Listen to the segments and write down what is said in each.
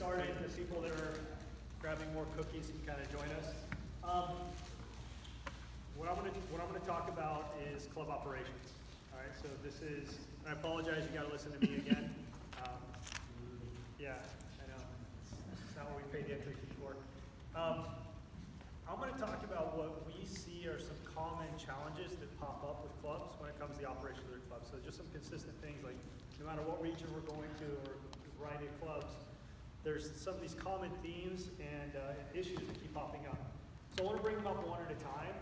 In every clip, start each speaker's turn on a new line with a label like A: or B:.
A: started, the people that are grabbing more cookies can kind of join us. What I'm going to talk about is club operations. All right, so this is, and I apologize, you got to listen to me again. Yeah, I know. It's not what we paid the entry fee for. I'm going to talk about what we see are some common challenges that pop up with clubs when it comes to the operation of their clubs. So just some consistent things, like no matter what region we're going to or a variety of clubs, there's some of these common themes and issues that keep popping up. So I want to bring them up one at a time,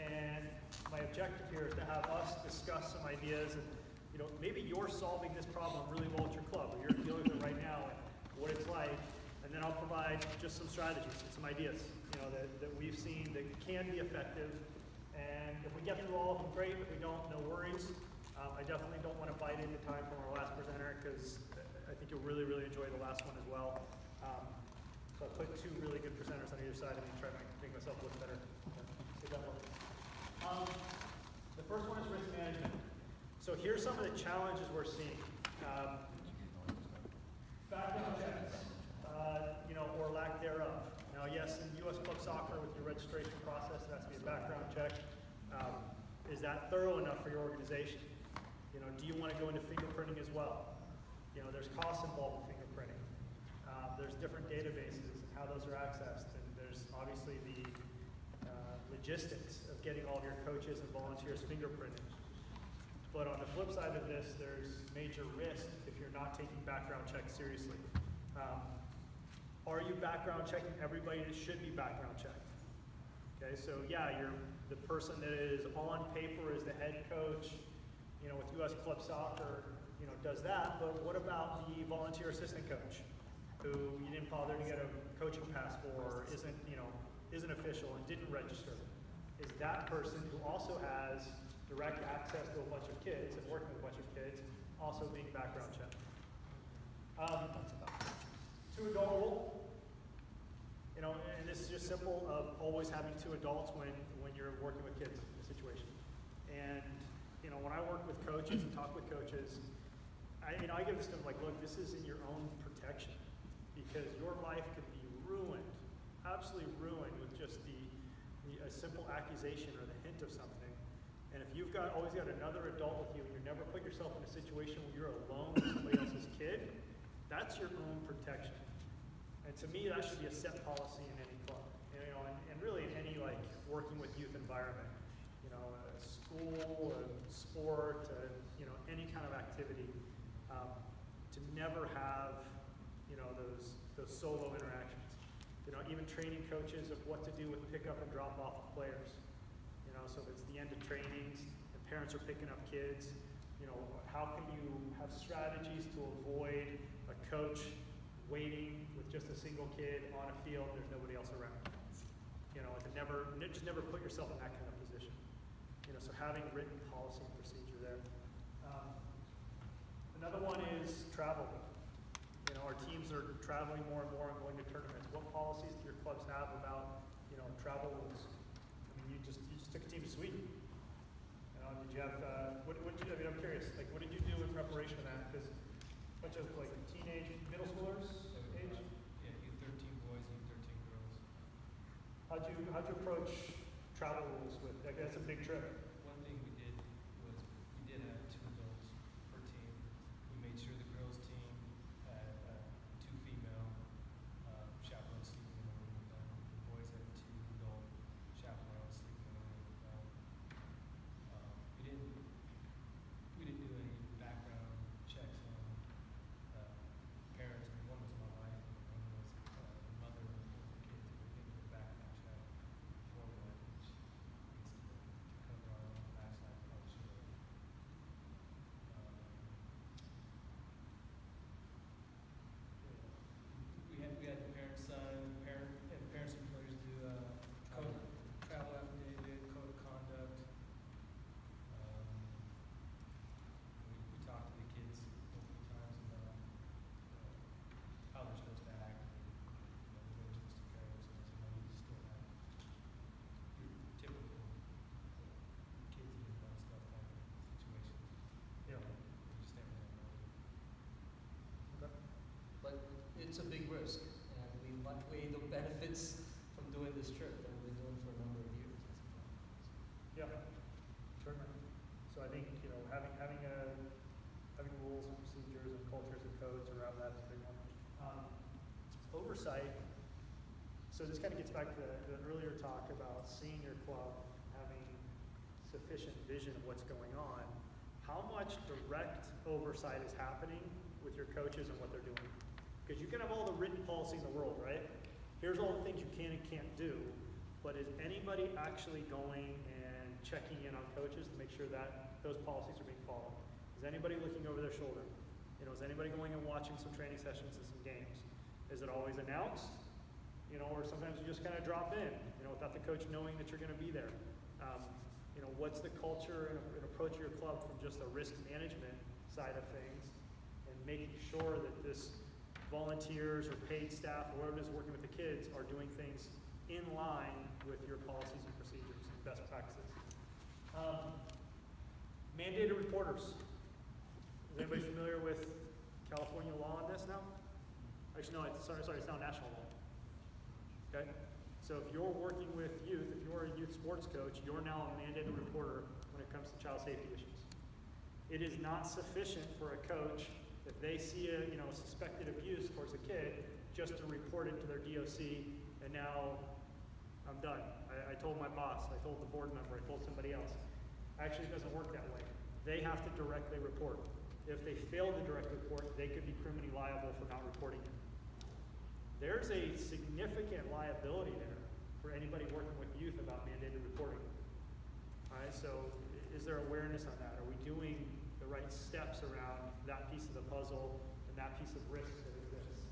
A: and my objective here is to have us discuss some ideas, and maybe you're solving this problem really well at your club, or you're dealing with it right now and what it's like, and then I'll provide just some strategies and some ideas that we've seen that can be effective. And if we get through all of them, great. If we don't, no worries. I definitely don't want to bite into time from our last presenter, because I think you'll really, really enjoy the last one as well. So I put two really good presenters on either side of me, try to make myself look better. The first one is risk management. So here's some of the challenges we're seeing. Background checks, or lack thereof. Now, yes, in U.S. club soccer, with your registration process, there has to be a background check. Is that thorough enough for your organization? Do you want to go into fingerprinting as well? There's costs involved with fingerprinting. There's different databases and how those are accessed, and there's obviously the logistics of getting all of your coaches and volunteers fingerprinted. But on the flip side of this, there's major risk if you're not taking background checks seriously. Are you background checking everybody that should be background checked? Okay, so yeah, you're the person that is on paper as the head coach, with U.S. club soccer, does that, but what about the volunteer assistant coach who you didn't bother to get a coaching pass for, or isn't official and didn't register? Is that person who also has direct access to a bunch of kids and working with a bunch of kids also being background checked? Two adult rule, and this is just simple of always having two adults when you're working with kids in a situation. And when I work with coaches and talk with coaches, I give this to them like, look, this is in your own protection, because your life could be ruined, absolutely ruined, with just a simple accusation or the hint of something. And if you've always got another adult with you, and you never put yourself in a situation where you're alone with somebody else's kid, that's your own protection. And to me, that should be a set policy in any club, and really in any working with youth environment, a school, a sport, any kind of activity, to never have, those solo interactions. Even training coaches of what to do with pickup and drop off of players. So if it's the end of trainings and parents are picking up kids, how can you have strategies to avoid a coach waiting with just a single kid on a field and there's nobody else around? Just never put yourself in that kind of position. So having written policy and procedure there. Another one is travel. Our teams are traveling more and more and going to tournaments. What policies do your clubs have about, travel rules? You just took a team to Sweden. Did you have, I'm curious, what did you do in preparation of that? Because a bunch of teenage, middle schoolers age?
B: Yeah, U13 boys and U13 girls.
A: How'd you approach travel rules with, that's a big trip.
B: One thing we did was we did have two adults per team. We made sure the girls team had two female chaperones sleeping in the room with them. The boys had two adult chaperones sleeping in the room with them. We didn't do any background checks on parents. One was my wife, and one was the mother of the kids. We didn't do a background check before we went. really strict, and we've been doing it for a number of years.
A: Yeah, certainly. So I think, having rules and procedures and cultures and codes around that is a big one. Oversight. So this kind of gets back to the earlier talk about seeing your club, having sufficient vision of what's going on. How much direct oversight is happening with your coaches and what they're doing? Because you can have all the written policy in the world, right? Here's all the things you can and can't do, but is anybody actually going and checking in on coaches to make sure that those policies are being followed? Is anybody looking over their shoulder? Is anybody going and watching some training sessions and some games? Is it always announced? Or sometimes you just kind of drop in, without the coach knowing that you're going to be there. What's the culture and approach of your club from just the risk management side of things, and making sure that this volunteers or paid staff or whoever is working with the kids are doing things in line with your policies and procedures and best practices. Mandated reporters. Is anybody familiar with California law on this now? Actually, no, it's now national law. Okay? So if you're working with youth, if you're a youth sports coach, you're now a mandated reporter when it comes to child safety issues. It is not sufficient for a coach, if they see a suspected abuse towards a kid, just to report it to their DOC, and now I'm done. I told my boss, I told the board member, I told somebody else. Actually, it doesn't work that way. They have to directly report. If they fail to directly report, they could be criminally liable for not reporting it. There's a significant liability there for anybody working with youth about mandated reporting. All right, so is there awareness on that? Are we doing the right steps around that piece of the puzzle and that piece of risk that exists?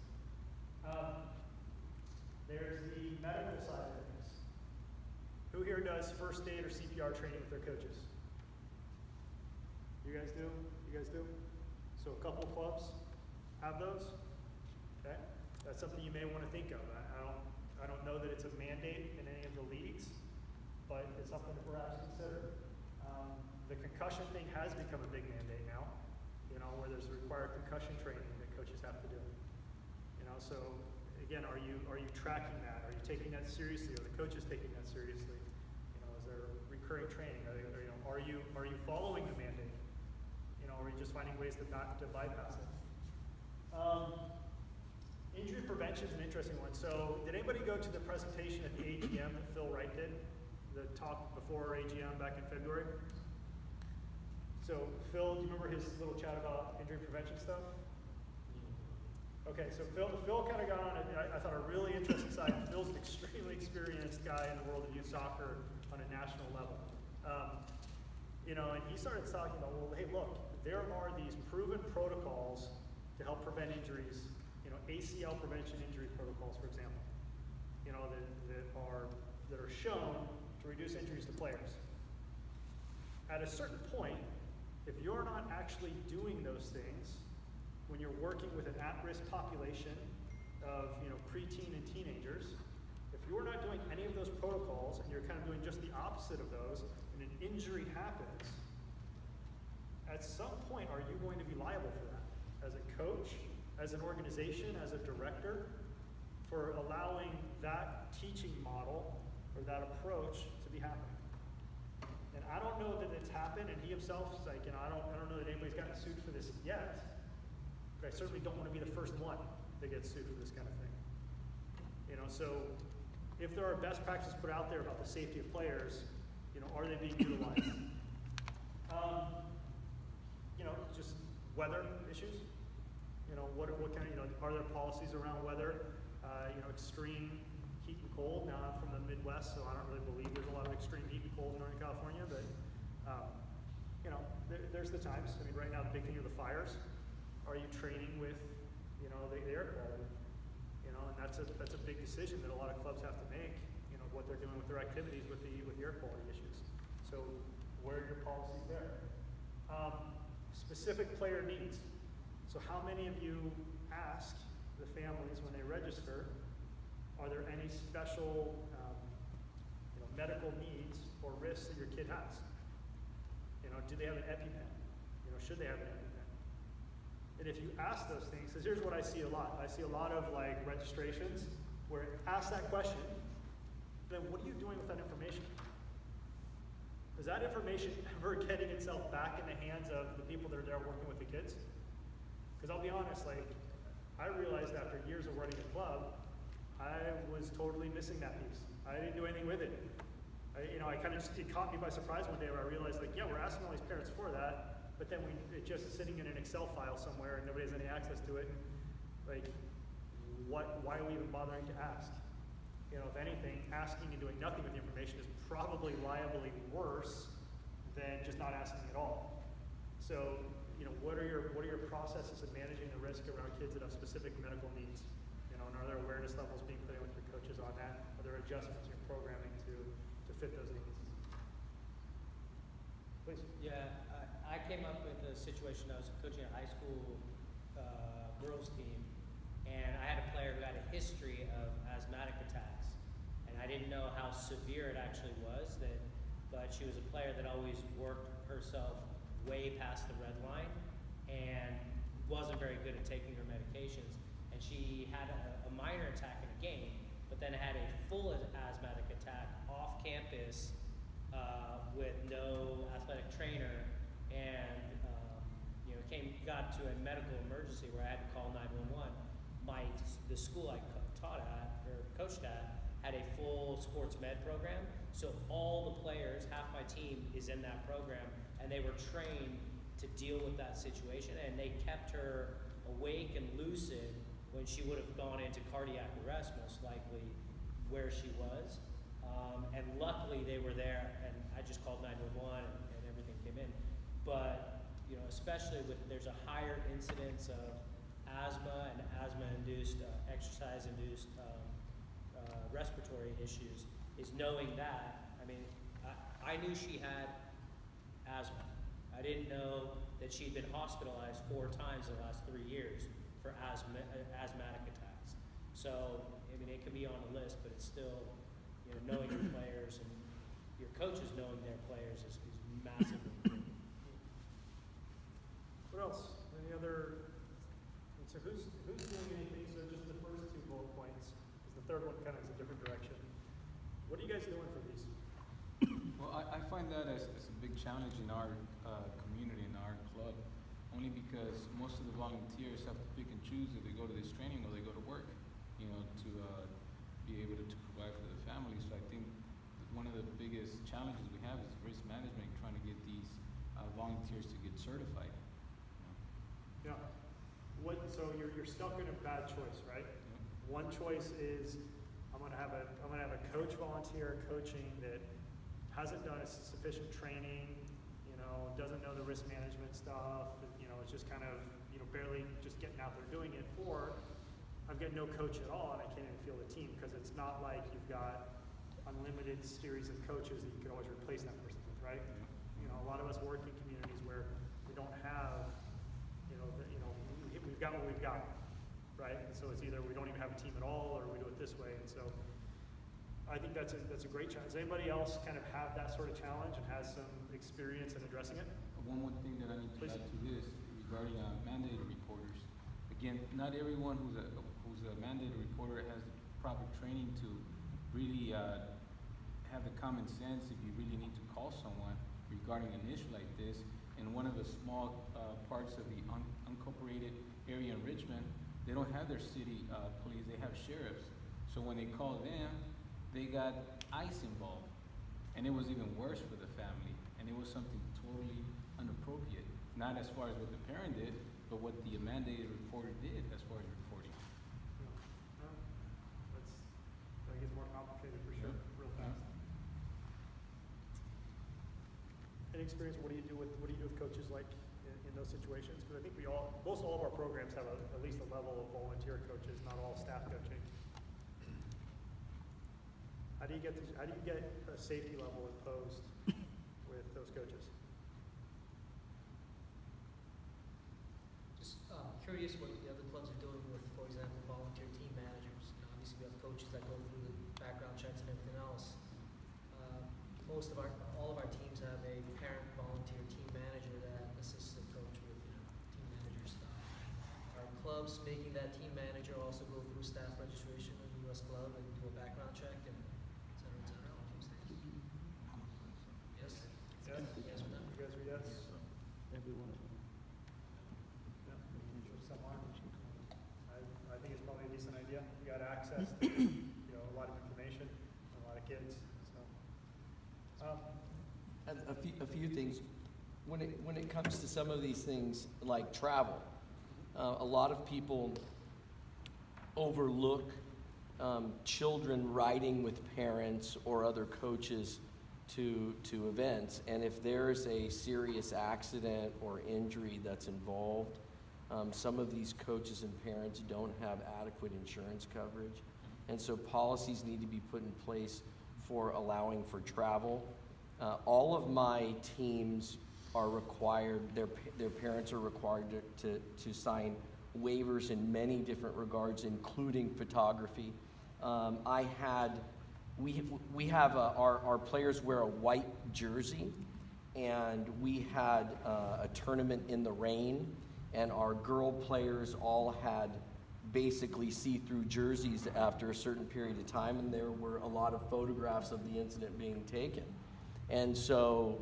A: There's the medical side of things. Who here does first aid or CPR training with their coaches? You guys do? You guys do? So a couple clubs have those? Okay. That's something you may want to think of. I don't know that it's a mandate in any of the leagues, but it's something to perhaps consider. The concussion thing has become a big mandate now, where there's required concussion training that coaches have to do. So again, are you tracking that? Are you taking that seriously? Are the coaches taking that seriously? Is there recurring training? Are you following the mandate? Or are you just finding ways to bypass it? Injury prevention is an interesting one. So did anybody go to the presentation at the AGM that Phil Wright did? The talk before AGM back in February? So Phil, do you remember his little chat about injury prevention stuff? Okay, so Phil kind of got on, I thought, a really interesting side. Phil's an extremely experienced guy in the world of youth soccer on a national level. And he started talking about, well, hey, look, there are these proven protocols to help prevent injuries, ACL prevention injury protocols, for example, that are shown to reduce injuries to players. At a certain point, if you're not actually doing those things, when you're working with an at-risk population of preteen and teenagers, if you're not doing any of those protocols and you're kind of doing just the opposite of those, and an injury happens, at some point are you going to be liable for that? As a coach, as an organization, as a director, for allowing that teaching model or that approach to be happening. And I don't know that it's happened, and he himself is like, I don't know that anybody's gotten sued for this yet, but I certainly don't want to be the first one that gets sued for this kind of thing. So if there are best practices put out there about the safety of players, are they being utilized? Just weather issues. What kind of, are there policies around weather? Extreme heat and cold. Now I'm from the Midwest, so I don't really believe there's a lot of extreme heat and cold in Northern California, but there's the times. Right now the big thing are the fires. Are you training with, the air quality? And that's a big decision that a lot of clubs have to make. What they're doing with their activities with the air quality issues. So where are your policies there? Specific player needs. So how many of you ask the families when they register, are there any special medical needs or risks that your kid has? Do they have an EpiPen? Should they have an EpiPen? And if you ask those things, because here's what I see a lot. I see a lot of registrations where ask that question, then what are you doing with that information? Is that information ever getting itself back in the hands of the people that are there working with the kids? Because I'll be honest, like, I realized after years of running a club, I was totally missing that piece. I didn't do anything with it. It caught me by surprise one day where I realized, like, yeah, we're asking all these parents for that, but then it's just sitting in an Excel file somewhere and nobody has any access to it. Like, why are we even bothering to ask? You know, if anything, asking and doing nothing with the information is probably liably worse than just not asking at all. So, you know, what are your processes of managing the risk around kids that have specific medical needs? You know, and are there awareness levels being put in with your coaches on that? Are there adjustments in your programming to fit those needs? Please.
C: Yeah, I came up with a situation. I was coaching a high school girls team, and I had a player who had a history of asthmatic attacks, and I didn't know how severe it actually was. But she was a player that always worked herself way past the red line, and wasn't very good at taking her medications. And she had a minor attack in a game, but then had a full asthmatic attack off campus with no athletic trainer, and got to a medical emergency where I had to call 911. The school I taught at or coached at had a full sports med program, so all the players, half my team is in that program, and they were trained to deal with that situation, and they kept her awake and lucid when she would have gone into cardiac arrest, most likely, where she was. And luckily they were there, and I just called 911 and everything came in. But, you know, especially there's a higher incidence of asthma and asthma-induced, exercise-induced respiratory issues, is knowing that. I mean, I knew she had asthma. I didn't know that she'd been hospitalized 4 times in the last 3 years for asthmatic attacks. So, I mean, it can be on the list, but it's still, you know, knowing your players and your coaches knowing their players is massively important.
A: What else? Any other? So who's doing anything? So just the first 2 bullet points, because the third one kind of is a different direction. What are you guys doing for these?
D: Well, I find that as a big challenge in our community, in our club, only because most of the volunteers have to pick and choose if they go to this training or they go to work, you know, to be able to provide for the family. So I think one of the biggest challenges we have is risk management, trying to get these volunteers to get certified.
A: Yeah. So you're stuck in a bad choice, right?
D: Yeah.
A: One choice is I'm gonna have a coach volunteer coaching that hasn't done a sufficient training, you know, doesn't know the risk management stuff, you know, it's just kind of, you know, barely just getting out there doing it. Or I've got no coach at all and I can't even feel the team, because it's not like you've got unlimited series of coaches that you can always replace that person with, right? You know, a lot of us work in communities where we don't have, we've got what we've got, right? And so it's either we don't even have a team at all, or we do it this way. And so I think that's a great challenge. Does anybody else kind of have that sort of challenge and has some experience in addressing it?
D: One more thing that I need to
A: Please.
D: add to this regarding mandated reporters. Again, not everyone who's a mandated reporter has the proper training to really have the common sense if you really need to call someone regarding an issue like this. In one of the small parts of the unincorporated area in Richmond, they don't have their city police, they have sheriffs. So when they call them, they got ICE involved. And it was even worse for the family. And it was something totally inappropriate. Not as far as what the parent did, but what the mandated reporter did as far as reporting.
A: That gets more complicated for sure, real fast. Any experience? What do you do with coaches like in those situations? Because I think most all of our programs have at least a level of volunteer coaches, not all staff coaching. How do you get a safety level imposed with those coaches?
E: Just curious what the other clubs are doing with, for example, volunteer team managers. Obviously, we have coaches that go through the background checks and everything else. All of our teams have a parent volunteer team manager that assists the coach with, you know, team manager stuff. Are clubs making that team manager also go through staff registration in the U.S. club and do a background check and et cetera, et
D: every one of them.
A: I think it's probably a decent idea. We got access to, a lot of information, a lot of kids, so.
F: A few things. When it comes to some of these things like travel, a lot of people overlook children riding with parents or other coaches to events, and if there's a serious accident or injury that's involved, some of these coaches and parents don't have adequate insurance coverage, and so policies need to be put in place for allowing for travel. All of my teams are required, their parents are required to sign waivers in many different regards, including photography. We have our players wear a white jersey, and we had a tournament in the rain, and our girl players all had basically see-through jerseys after a certain period of time, and there were a lot of photographs of the incident being taken. And so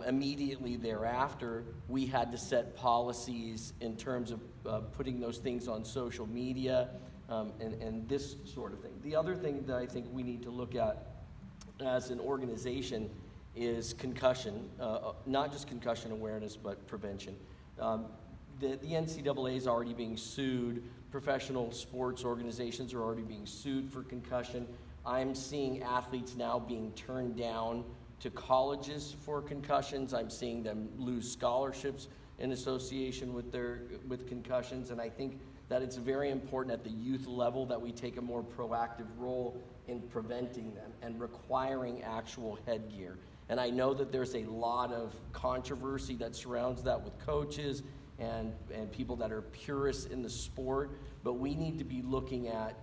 F: immediately thereafter, we had to set policies in terms of putting those things on social media and this sort of thing. The other thing that I think we need to look at as an organization is concussion, not just concussion awareness, but prevention. The NCAA is already being sued. Professional sports organizations are already being sued for concussion. I'm seeing athletes now being turned down to colleges for concussions. I'm seeing them lose scholarships in association with concussions, and I think that it's very important at the youth level that we take a more proactive role in preventing them and requiring actual headgear. And I know that there's a lot of controversy that surrounds that with coaches and people that are purists in the sport, but we need to be looking at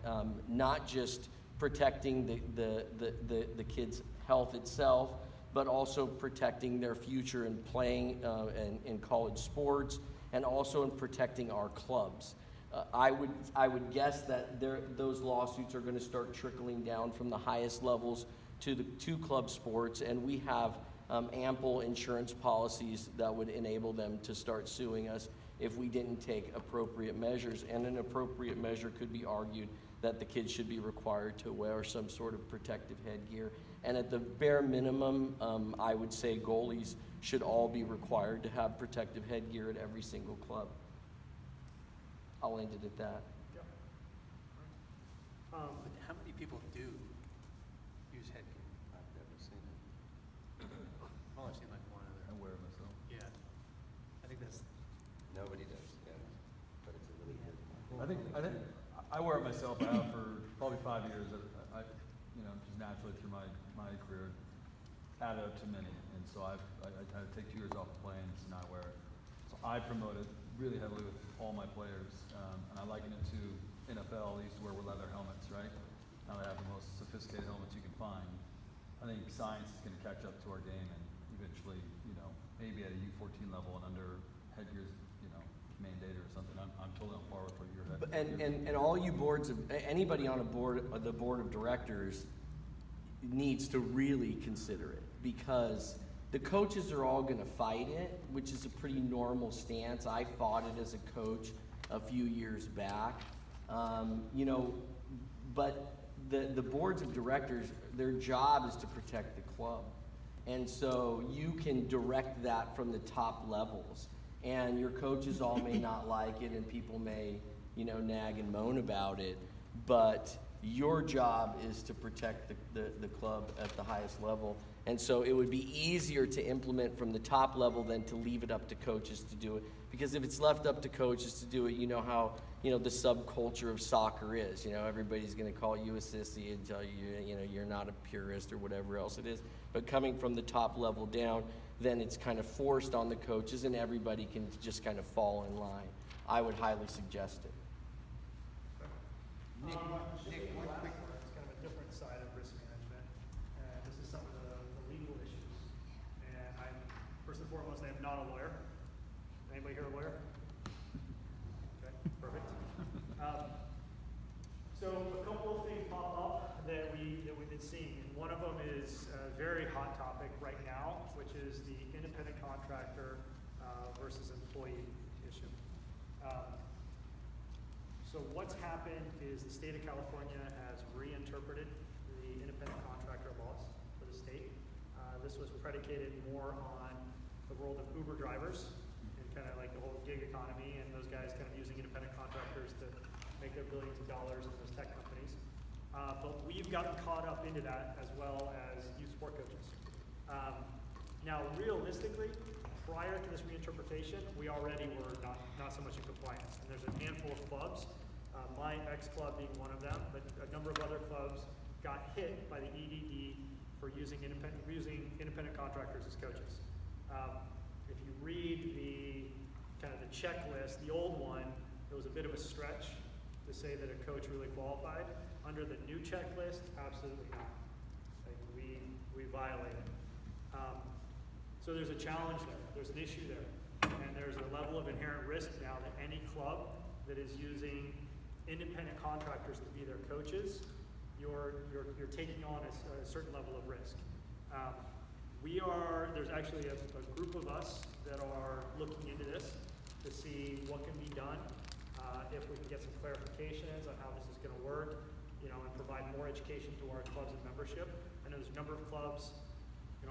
F: not just protecting the kids' health itself, but also protecting their future in playing in college sports, and also in protecting our clubs. I would guess that those lawsuits are going to start trickling down from the highest levels to club sports, and we have ample insurance policies that would enable them to start suing us if we didn't take appropriate measures. And an appropriate measure could be argued that the kids should be required to wear some sort of protective headgear. And at the bare minimum, I would say goalies should all be required to have protective headgear at every single club. I'll end it at that.
A: Yeah.
G: But how many people do use headgear? I've never seen it. I've only seen like one other.
D: I wear it myself.
G: Yeah. I think that's.
H: Nobody does, yeah. But it's a really good.
I: I think I wear it myself. I have for probably 5 years. I just naturally through my career, added up too many, and so I had to take 2 years off of playing, so now I wear it. So I promote it really heavily with all my players, and I liken it to NFL. They used to wear leather helmets, right? Now they have the most sophisticated helmets you can find. I think science is going to catch up to our game, and eventually, maybe at a U14 level and under headgear's, mandated or something. I'm totally on par with what you're heading.
F: And all you anybody on the board of directors needs to really consider it, because the coaches are all going to fight it, which is a pretty normal stance. I fought it as a coach a few years back, but the boards of directors, their job is to protect the club, and so you can direct that from the top levels. And your coaches all may not like it, and people may, nag and moan about it, but your job is to protect the club at the highest level. And so it would be easier to implement from the top level than to leave it up to coaches to do it. Because if it's left up to coaches to do it, you know how, the subculture of soccer is. Everybody's going to call you a sissy and tell you, you're not a purist or whatever else it is. But coming from the top level down, then it's kind of forced on the coaches, and everybody can just kind of fall in line. I would highly suggest it.
G: Nick, one quick.
A: It's kind of a different side of risk management, and this is some of the legal issues. And first and foremost, I'm not a lawyer. Anybody here a lawyer? Okay, perfect. So a couple of things pop up that we've been seeing, and one of them is a very hot topic right now, which is the independent contractor versus employee issue. So what's happened is the state of California has reinterpreted the independent contractor laws for the state. This was predicated more on the world of Uber drivers and kind of like the whole gig economy and those guys kind of using independent contractors to make their billions of dollars in those tech companies. But we've gotten caught up into that as well as youth sport coaches. Now, realistically, prior to this reinterpretation, we already were not so much in compliance. And there's a handful of clubs, my ex-club being one of them, but a number of other clubs got hit by the EDD for using independent contractors as coaches. If you read the kind of the checklist, the old one, it was a bit of a stretch to say that a coach really qualified. Under the new checklist, absolutely not. Like we violated. So there's a challenge there. There's an issue there. And there's a level of inherent risk now that any club that is using independent contractors to be their coaches, you're taking on a certain level of risk. There's actually a group of us that are looking into this to see what can be done, if we can get some clarifications on how this is going to work, and provide more education to our clubs and membership. I know there's a number of clubs,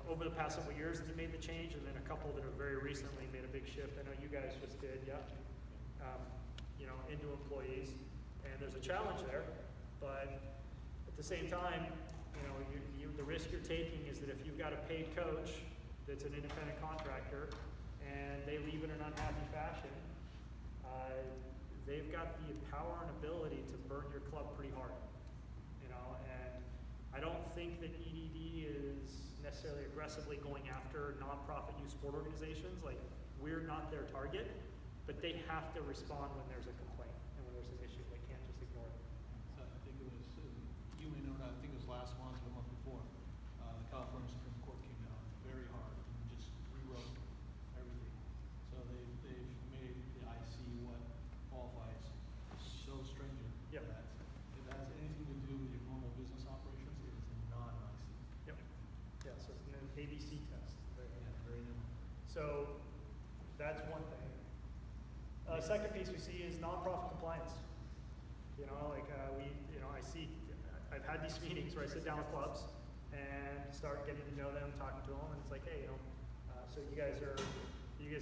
A: over the past several years that have made the change, and then a couple that have very recently made a big shift. I know you guys just did, yeah, into employees, and there's a challenge there, but at the same time, the risk you're taking is that if you've got a paid coach that's an independent contractor and they leave in an unhappy fashion, they've got the power and ability to burn your club pretty hard, and I don't think that EDD is necessarily aggressively going after nonprofit youth sport organizations. Like, we're not their target, but they have to respond when there's a complaint and when there's an issue. They can't just ignore it.
J: So I think it was, you may know that, I think it was last month or the month before, the California Supreme Court came down very hard and just rewrote everything. So they've made the IC what qualifies so stringent
A: Yep.
J: that if it has anything to do with your normal business operations, it is not an IC.
A: Yep. Yeah, so it's an ABC test.
J: Very new.
A: So that's one thing. Second piece we see is nonprofit compliance. I've had these meetings where I sit down with clubs and start getting to know them, talking to them, and it's like, hey, so you guys are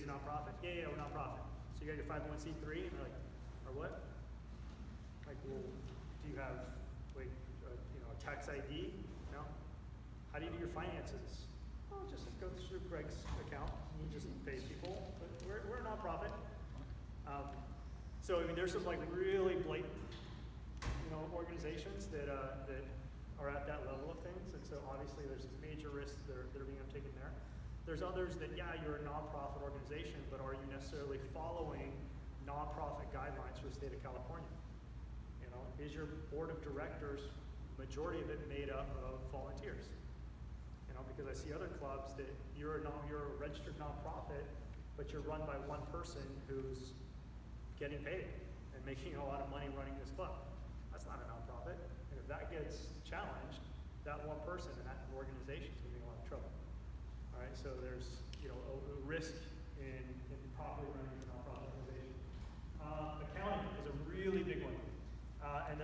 A: nonprofit? Yeah, we're nonprofit. So you got your 501c3, and they're like, or what? Like, well, do you have a tax ID? No. How do you do your finances? Oh, just go through Greg's account. He just pays people. But we're a nonprofit. So there's some really blatant, organizations that are at that level of things, and so obviously there's major risks that are being undertaken there. There's others that, yeah, you're a nonprofit organization, but are you necessarily following nonprofit guidelines for the state of California? Is your board of directors, majority of it made up of volunteers? Because I see other clubs that you're a registered nonprofit, but you're run by one person who's getting paid and making a lot of money running this club. That's not a nonprofit. And if that gets challenged, that one person and that organization is going to be in a lot of trouble. All right, so there's a risk in properly running a nonprofit organization. Accounting is a really big one, and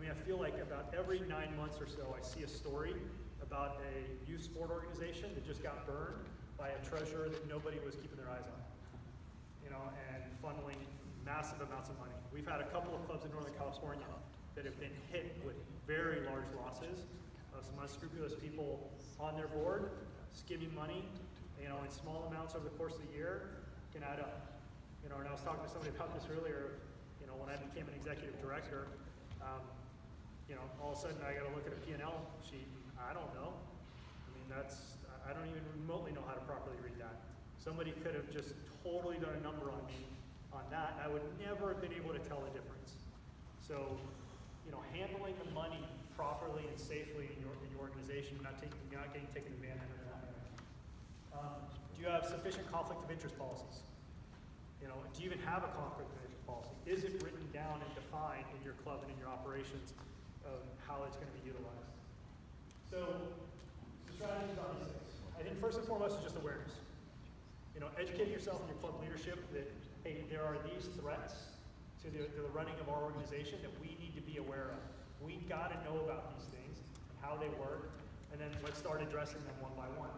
A: I feel like about every 9 months or so, I see a story about a youth sport organization that just got burned by a treasurer that nobody was keeping their eyes on, and funneling massive amounts of money. We've had a couple of clubs in Northern California that have been hit with very large losses of some unscrupulous people on their board, skimming money, in small amounts over the course of the year can add up. And I was talking to somebody about this earlier, when I became an executive director, all of a sudden I got to look at a P&L sheet. I don't know. I don't even remotely know how to properly read that. Somebody could have just totally done a number on me on that, and I would never have been able to tell the difference. So, handling the money properly and safely in your organization, not getting taken advantage of that. Do you have sufficient conflict of interest policies? Do you even have a conflict of interest policy? Is it written down and defined in your club and in your operations of how it's going to be utilized? So, strategies on these things. I think first and foremost is just awareness. educating yourself in your club leadership that, hey, there are these threats to the running of our organization that we need to be aware of. We got to know about these things, how they work, and then let's start addressing them one by one.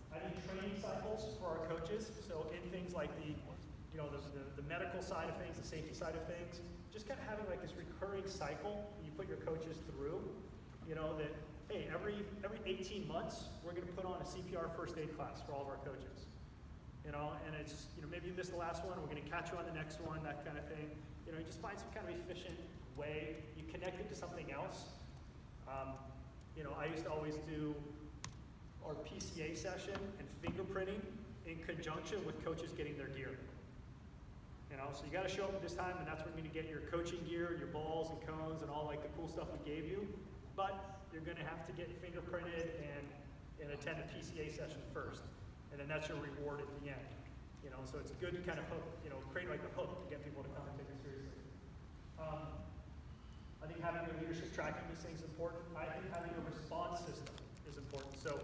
A: I think training cycles for our coaches, so in things like the medical side of things, the safety side of things, just kind of having like this recurring cycle that you put your coaches through, that, hey, every 18 months, we're going to put on a CPR first aid class for all of our coaches. And it's, maybe you missed the last one, we're going to catch you on the next one, that kind of thing. You just find some kind of efficient way. You connect it to something else. I used to always do our PCA session and fingerprinting in conjunction with coaches getting their gear. So you got to show up at this time, and that's when you're going to get your coaching gear, your balls and cones, and all like the cool stuff we gave you. But you're going to have to get fingerprinted and attend a PCA session first, and then that's your reward at the end. So it's good to kind of hook, create like a hook to get people to come and take it seriously. I think having your leadership tracking these things is important. I think having a response system is important. So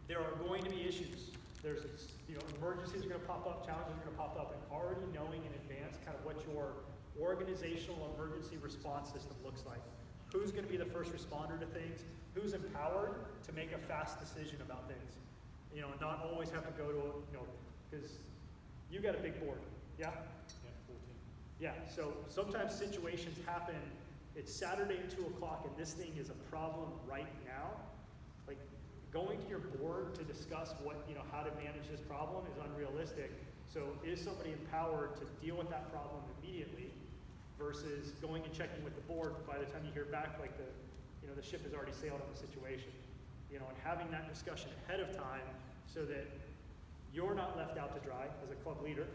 A: there are going to be issues. There's, emergencies are going to pop up, challenges are going to pop up, and already knowing in advance kind of what your organizational emergency response system looks like. Who's going to be the first responder to things? Who's empowered to make a fast decision about things? And not always have to go to, because you got a big board, yeah?
J: Yeah, 14.
A: Yeah, so sometimes situations happen, it's Saturday at 2 o'clock and this thing is a problem right now. Like, going to your board to discuss how to manage this problem is unrealistic. So is somebody empowered to deal with that problem immediately versus going and checking with the board by the time you hear back, like the ship has already sailed on the situation. And having that discussion ahead of time so that you're not left out to dry as a club leader.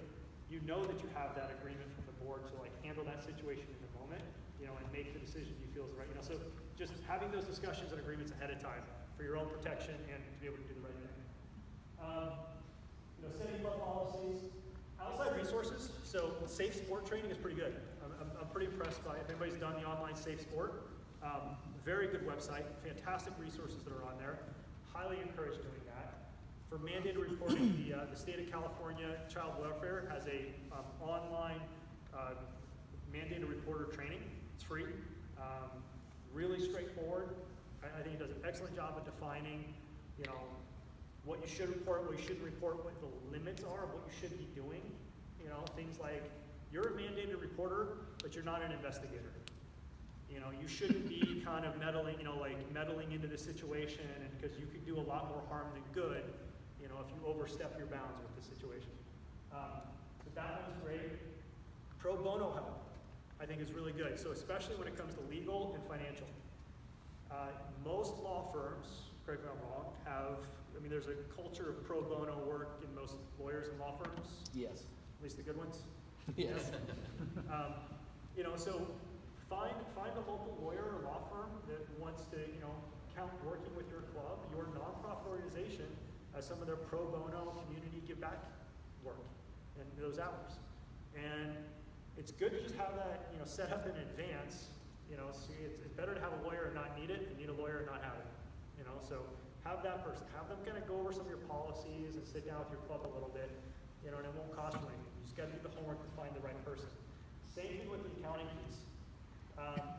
A: You know that you have that agreement from the board to handle that situation in the moment, and make the decision you feel is right. So just having those discussions and agreements ahead of time for your own protection and to be able to do the right thing. Setting club policies, outside resources. So safe sport training is pretty good. I'm pretty impressed by it. If anybody's done the online safe sport, very good website, fantastic resources that are on there. Highly encourage doing that. For mandated reporting, the state of California Child Welfare has a online mandated reporter training. It's free, really straightforward. I think it does an excellent job of defining, what you should report, what you shouldn't report, what the limits are of what you should be doing. Things like, you're a mandated reporter, but you're not an investigator. You shouldn't be kind of meddling, meddling into the situation, because you could do a lot more harm than good, if you overstep your bounds with the situation. So that one's great. Pro bono help, I think, is really good. So especially when it comes to legal and financial. Most law firms, correct me if I'm wrong, there's a culture of pro bono work in most lawyers and law firms.
F: Yes.
A: At least the good ones.
F: Yes.
A: So find a local lawyer or law firm that wants to, count working with your club, your nonprofit organization, as some of their pro bono community give back work and those hours. And it's good to just have that, set up in advance. See, it's better to have a lawyer and not need it than need a lawyer and not have it. So have that person, have them kind of go over some of your policies and sit down with your club a little bit, and it won't cost you anything. You just got to do the homework to find the right person. Same thing with the accounting piece.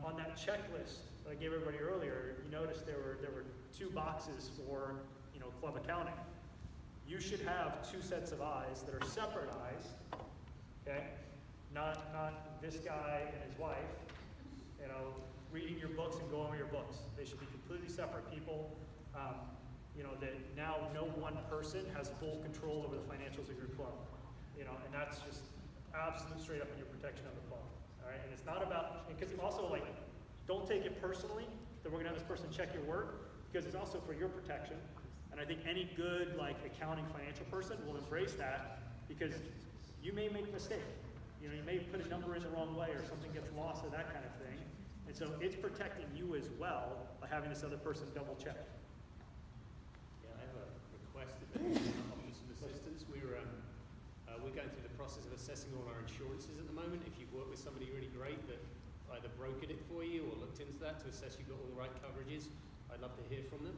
A: On that checklist that I gave everybody earlier, you noticed there were 2 boxes for club accounting. You should have 2 sets of eyes that are separate eyes, okay? Not this guy and his wife, reading your books and going over your books. They should be completely separate people. That now no one person has full control over the financials of your club. And that's just absolute straight up in your protection of the club. All right, and it's not about, because it's also don't take it personally that we're gonna have this person check your work, because it's also for your protection. And I think any good accounting financial person will embrace that, because you may make a mistake. You may put a number in the wrong way or something gets lost or that kind of thing. And so it's protecting you as well by having this other person double check.
G: Yeah, I have a request if I offer some assistance. We're going through the process of assessing all our insurances at the moment. If you've worked with somebody really great that either brokered it for you or looked into that to assess you've got all the right coverages, I'd love to hear from them.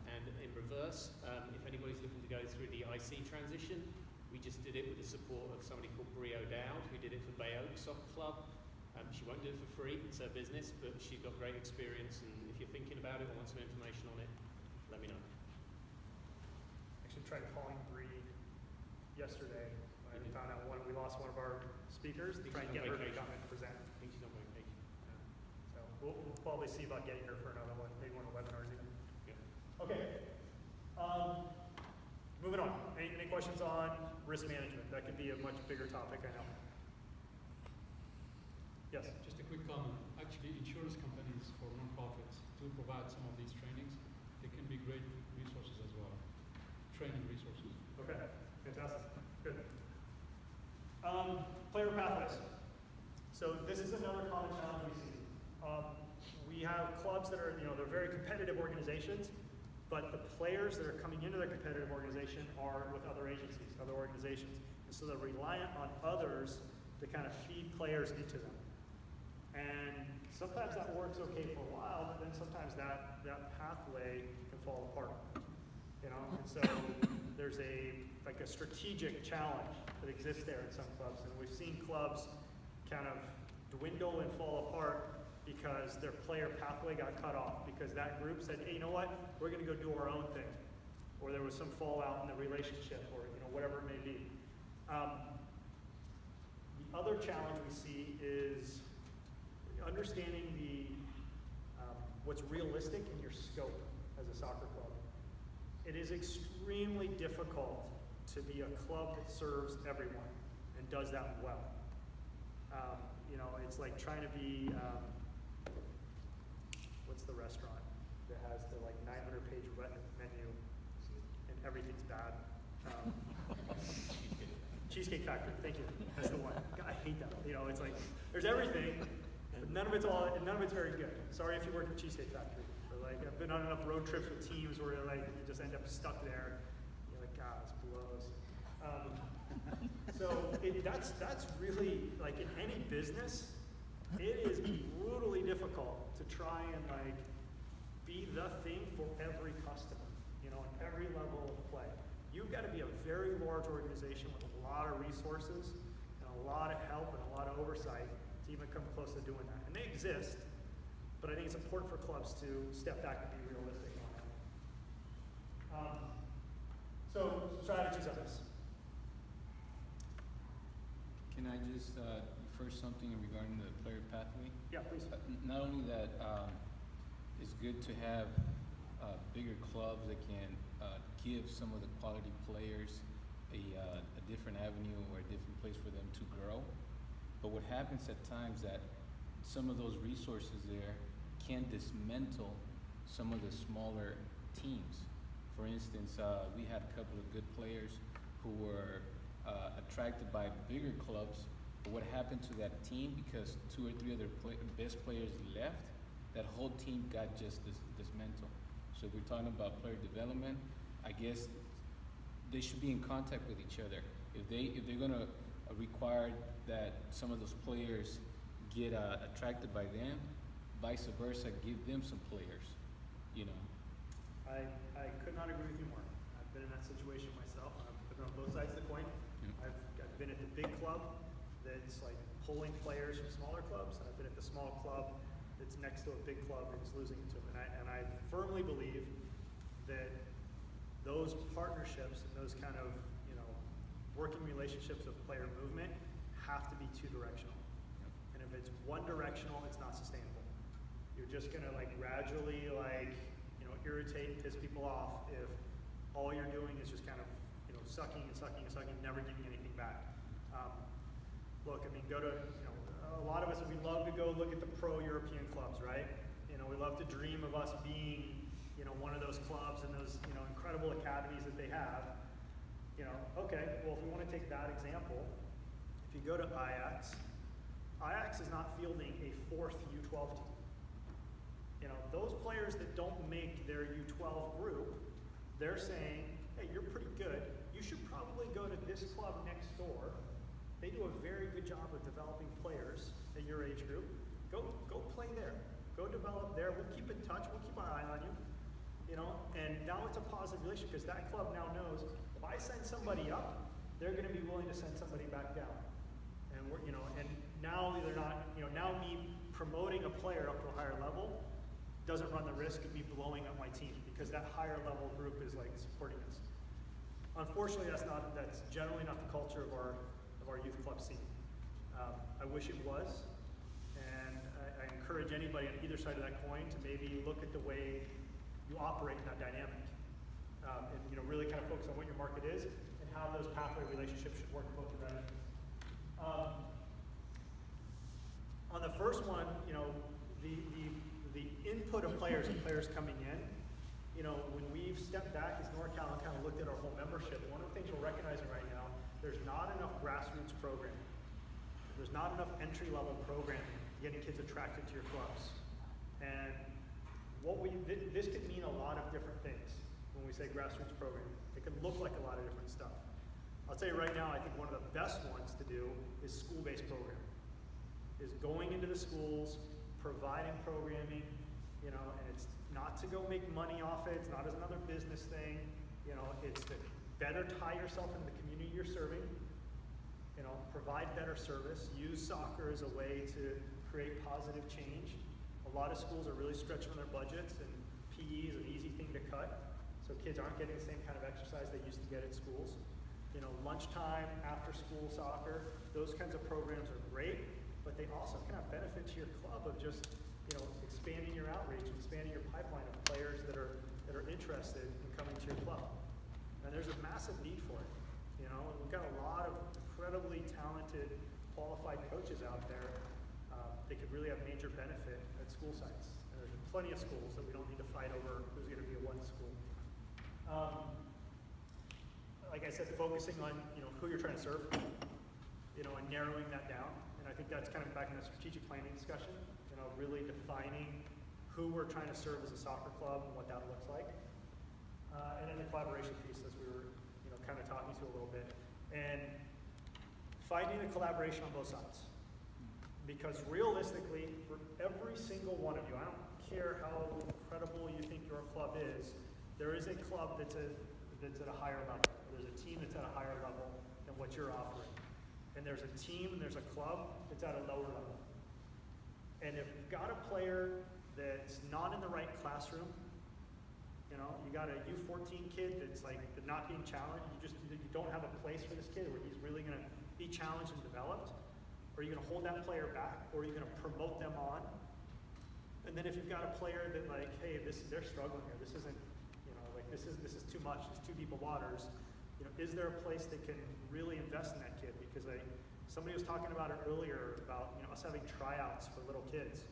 G: And And in reverse, if anybody's looking to go through the IC transition, we just did it with the support of somebody called Brie O'Dowd, who did it for Bay Oak Soccer Club. She won't do it for free, it's her business, but she's got great experience, and if you're thinking about it or want some information on it, let me know.
A: Actually tried calling Bree yesterday. I found out we lost one of our speakers to try and get her to come and present.
G: I think she's on vacation.
A: So we'll probably see about getting her for another one, maybe one of the webinars even.
G: Yeah.
A: Okay. Moving on. Any questions on risk management? That could be a much bigger topic, I know. Yes.
K: Just a quick comment. Actually, insurance companies for non-profits do provide some of these trainings. They can be great resources as well. Training resources.
A: Okay. Fantastic. Good. Player pathways. So this is another common challenge we see. We have clubs that are, they're very competitive organizations, but the players that are coming into their competitive organization are with other agencies, other organizations. And so they're reliant on others to kind of feed players into them. And sometimes that works okay for a while, but then sometimes that pathway can fall apart. And so there's a strategic challenge that exists there in some clubs. And we've seen clubs kind of dwindle and fall apart because their player pathway got cut off because that group said, hey, you know what, we're going to go do our own thing. Or there was some fallout in the relationship, or whatever it may be. The other challenge we see is understanding what's realistic in your scope as a soccer club. It is extremely difficult to be a club that serves everyone and does that well. It's like trying to be, what's the restaurant that has the 900-page menu and everything's bad? Cheesecake Factory, thank you. That's the one. God, I hate that. It's like there's everything, but none of it's very good. Sorry if you work at Cheesecake Factory. But I've been on enough road trips with teams where you just end up stuck there. You're like, God, this blows. So that's really in any business, it is brutally difficult to try and be the thing for every customer, in every level of play. You've got to be a very large organization with a lot of resources and a lot of help and a lot of oversight to even come close to doing that. And they exist, but I think it's important for clubs to step back and be realistic on that. So strategies on this.
D: Can I just refer something regarding the player pathway?
A: Yeah, please.
D: Not only that, it's good to have bigger clubs that can give some of the quality players a different avenue or a different place for them to grow. But what happens at times that some of those resources there can dismantle some of the smaller teams. For instance, we had a couple of good players who were attracted by bigger clubs, but what happened to that team because 2 or 3 other best players left, that whole team got just dismantled. So if we're talking about player development, I guess they should be in contact with each other. If they're going to require that some of those players get attracted by them, vice versa, give them some players.
A: I could not agree with you more. I've been in that situation myself. I've been on both sides of the coin. I've been at the big club that's pulling players from smaller clubs, and I've been at the small club that's next to a big club and is losing it to them. And I firmly believe that those partnerships and those kind of working relationships of player movement have to be 2-directional. And if it's one-directional, it's not sustainable. You're just gonna gradually irritate and piss people off if all you're doing is just kind of sucking and sucking and sucking, never giving anything back. Look, go to a lot of us, we love to go look at the pro European clubs, right? We love to dream of us being one of those clubs and those incredible academies that they have. Okay, well, if we want to take that example, if you go to Ajax is not fielding a 4th U12 team. Those players that don't make their U12 group, they're saying, hey, you're pretty good. You should probably go to this club next door. They do a very good job of developing players at your age group. Go play there. Go develop there. We'll keep in touch. We'll keep our eye on you. you know, and now it's a positive relationship because that club now knows if I send somebody up, they're going to be willing to send somebody back down. And we're, you know, and now they're not, you know, now me promoting a player up to a higher level doesn't run the risk of me blowing up my team because that higher level group is like supporting us. Unfortunately, that's generally not the culture of our youth club scene. I wish it was, and I encourage anybody on either side of that coin to maybe look at the way you operate in that dynamic, and you know, really kind of focus on what your market is and how those pathway relationships should work in both directions. On the first one, you know, the input of players and players coming in, you know, when we've stepped back as NorCal and kind of looked at our whole membership, one of the things we're recognizing right now, there's not enough grassroots programming. There's not enough entry-level programming getting kids attracted to your clubs. And this could mean a lot of different things when we say grassroots programming. It can look like a lot of different stuff. I'll tell you right now, I think one of the best ones to do is school-based programming. Is going into the schools, providing programming, you know, and it's not to go make money off it, it's not as another business thing, you know, it's to better tie yourself into the community you're serving, you know, provide better service, use soccer as a way to create positive change. A lot of schools are really stretching on their budgets, and PE is an easy thing to cut, so kids aren't getting the same kind of exercise they used to get at schools. You know, lunchtime, after school soccer, those kinds of programs are great, but they also can have benefit to your club of just, you know, expanding your outreach, expanding your pipeline of players that are interested in coming to your club. And there's a massive need for it. You know, we've got a lot of incredibly talented, qualified coaches out there that could really have major benefit at school sites. And there's plenty of schools that we don't need to fight over who's going to be at one school. Like I said, focusing on, you know, who you're trying to serve, you know, and narrowing that down. And I think that's kind of back in the strategic planning discussion, you know, really defining who we're trying to serve as a soccer club and what that looks like. And then the collaboration piece, as we were, you know, kind of talking to a little bit. And finding the collaboration on both sides. Because realistically, for every single one of you, I don't care how incredible you think your club is, there is a club that's at a higher level. There's a team that's at a higher level than what you're offering. And there's a team and there's a club that's at a lower level. And if you've got a player that's not in the right classroom, you know, you got a U14 kid that's like not being challenged, you don't have a place for this kid where he's really gonna be challenged and developed, or are you gonna hold that player back, or are you gonna promote them on? And then if you've got a player that like, hey, they're struggling here, this isn't, you know, like this is too much, it's too deep of waters, you know, is there a place that can really invest in that kid? Because somebody was talking about it earlier about, you know, us having tryouts for little kids.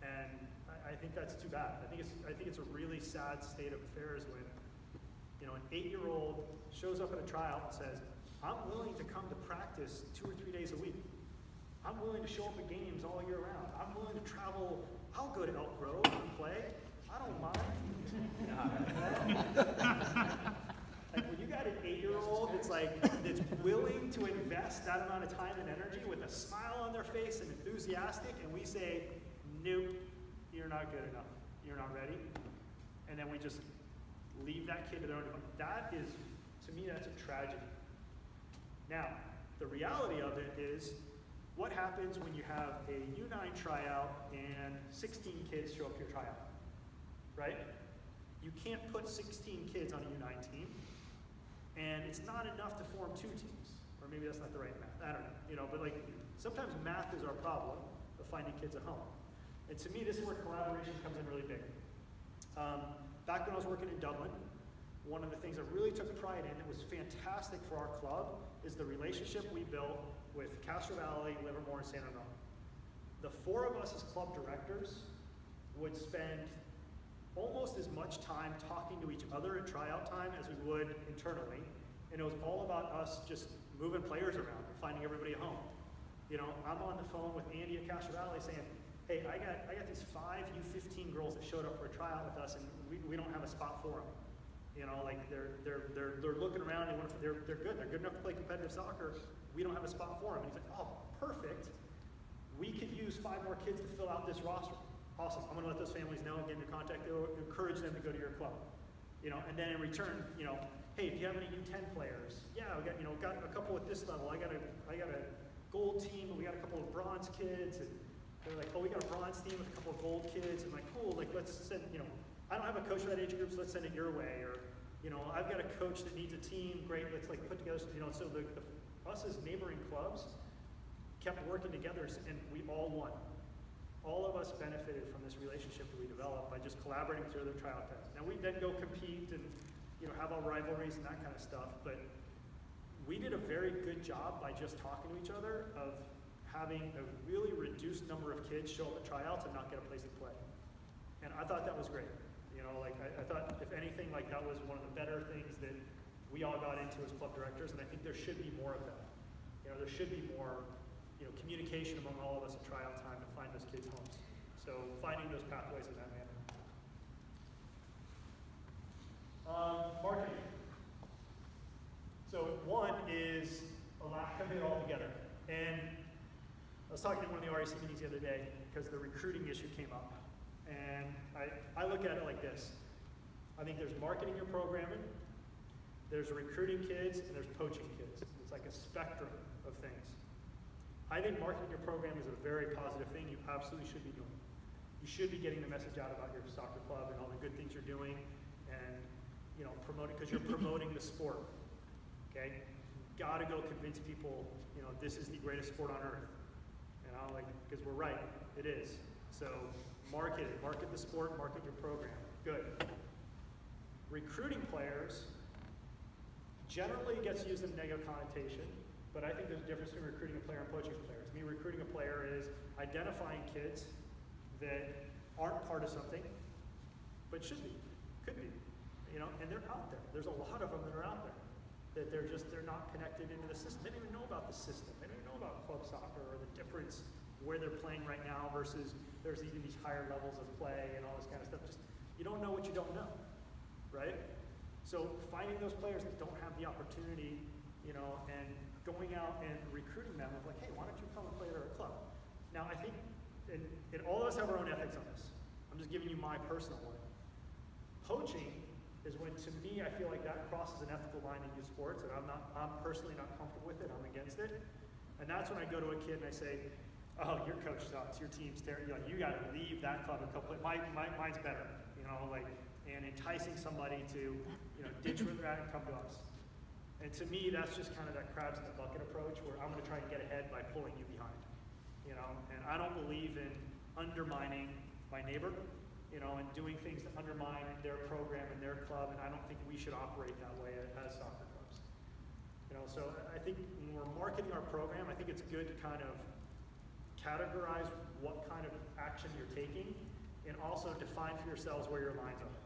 A: And I think that's too bad. I think it's a really sad state of affairs when, you know, an 8-year-old shows up at a tryout and says, I'm willing to come to practice 2 or 3 days a week. I'm willing to show up at games all year round. I'm willing to travel. I'll go to Elk Grove and play. I don't mind. Like when you got an 8-year-old that's willing to invest that amount of time and energy with a smile on their face and enthusiastic, and we say, nope, you're not good enough. You're not ready. And then we just leave that kid to their own development. That is, to me, that's a tragedy. Now, the reality of it is, what happens when you have a U9 tryout and 16 kids show up to your tryout, right? You can't put 16 kids on a U9 team, and it's not enough to form 2 teams. Or maybe that's not the right math, I don't know. You know, but like, sometimes math is our problem of finding kids at home. And to me, this is where collaboration comes in really big. Back when I was working in Dublin, one of the things I really took pride in that was fantastic for our club is the relationship we built with Castro Valley, Livermore, and San Ramon. The 4 of us as club directors would spend almost as much time talking to each other at tryout time as we would internally, and it was all about us just moving players around and finding everybody a home. You know, I'm on the phone with Andy at Castro Valley saying, hey, I got these 5 U15 girls that showed up for a tryout with us, and we don't have a spot for them. You know, like they're looking around, they're good, they're good enough to play competitive soccer. We don't have a spot for them. And he's like, oh, perfect. We could use 5 more kids to fill out this roster. Awesome. I'm gonna let those families know and get into contact. They'll encourage them to go to your club. You know, and then in return, you know, hey, do you have any U10 players? Yeah, we got, you know, got a couple at this level. I got a gold team, and we got a couple of bronze kids, and they're like, oh, we got a bronze team with a couple of gold kids. I'm like, cool, like let's send, you know, I don't have a coach for that age group, so let's send it your way. Or, you know, I've got a coach that needs a team, great, let's like put together, you know, so us as neighboring clubs kept working together, and we all won. All of us benefited from this relationship that we developed by just collaborating through the tryout tests. Now we then go compete and, you know, have our rivalries and that kind of stuff, but we did a very good job by just talking to each other of having a really reduced number of kids show up at tryouts and not get a place to play. And I thought that was great. You know, like I thought, if anything, like that was one of the better things that we all got into as club directors, and I think there should be more of that. You know, there should be more, you know, communication among all of us at tryout time to find those kids' homes. So finding those pathways in that manner. Marketing. So one is a lack of it altogether. And I was talking to one of the REC meetings the other day because the recruiting issue came up. And I look at it like this. I think there's marketing your programming, there's recruiting kids, and there's poaching kids. It's like a spectrum of things. I think marketing your program is a very positive thing you absolutely should be doing. You should be getting the message out about your soccer club and all the good things you're doing, and you know, promoting, because you're promoting the sport. Okay? You've got to go convince people, you know, this is the greatest sport on earth. You know, like, because we're right, it is. So market it, market the sport, market your program. Good. Recruiting players generally gets used in negative connotation, but I think there's a difference between recruiting a player and poaching a player. To me, recruiting a player is identifying kids that aren't part of something, but should be, could be, you know, and they're out there. There's a lot of them that are out there, that they're not connected into the system. They don't even know about the system. They don't even know about club soccer or the difference where they're playing right now versus there's even these higher levels of play and all this kind of stuff. Just, you don't know what you don't know, right? So finding those players that don't have the opportunity, you know, and going out and recruiting them of like, hey, why don't you come and play at our club? Now, I think, and all of us have our own ethics on this. I'm just giving you my personal one. Poaching is when, to me, I feel like that crosses an ethical line in youth sports, and I'm personally not comfortable with it. I'm against it. And that's when I go to a kid and I say, oh, your coach sucks, your team's terrible. You got to leave that club and go play. Mine's better, you know, like, and enticing somebody to, you know, ditch where they're at and come to us. And to me, that's just kind of that crabs in the bucket approach where I'm going to try and get ahead by pulling you behind, you know. And I don't believe in undermining my neighbor, you know, and doing things to undermine their program and their club. And I don't think we should operate that way as soccer clubs, you know. So I think when we're marketing our program, I think it's good to kind of categorize what kind of action you're taking, and also define for yourselves where your lines are.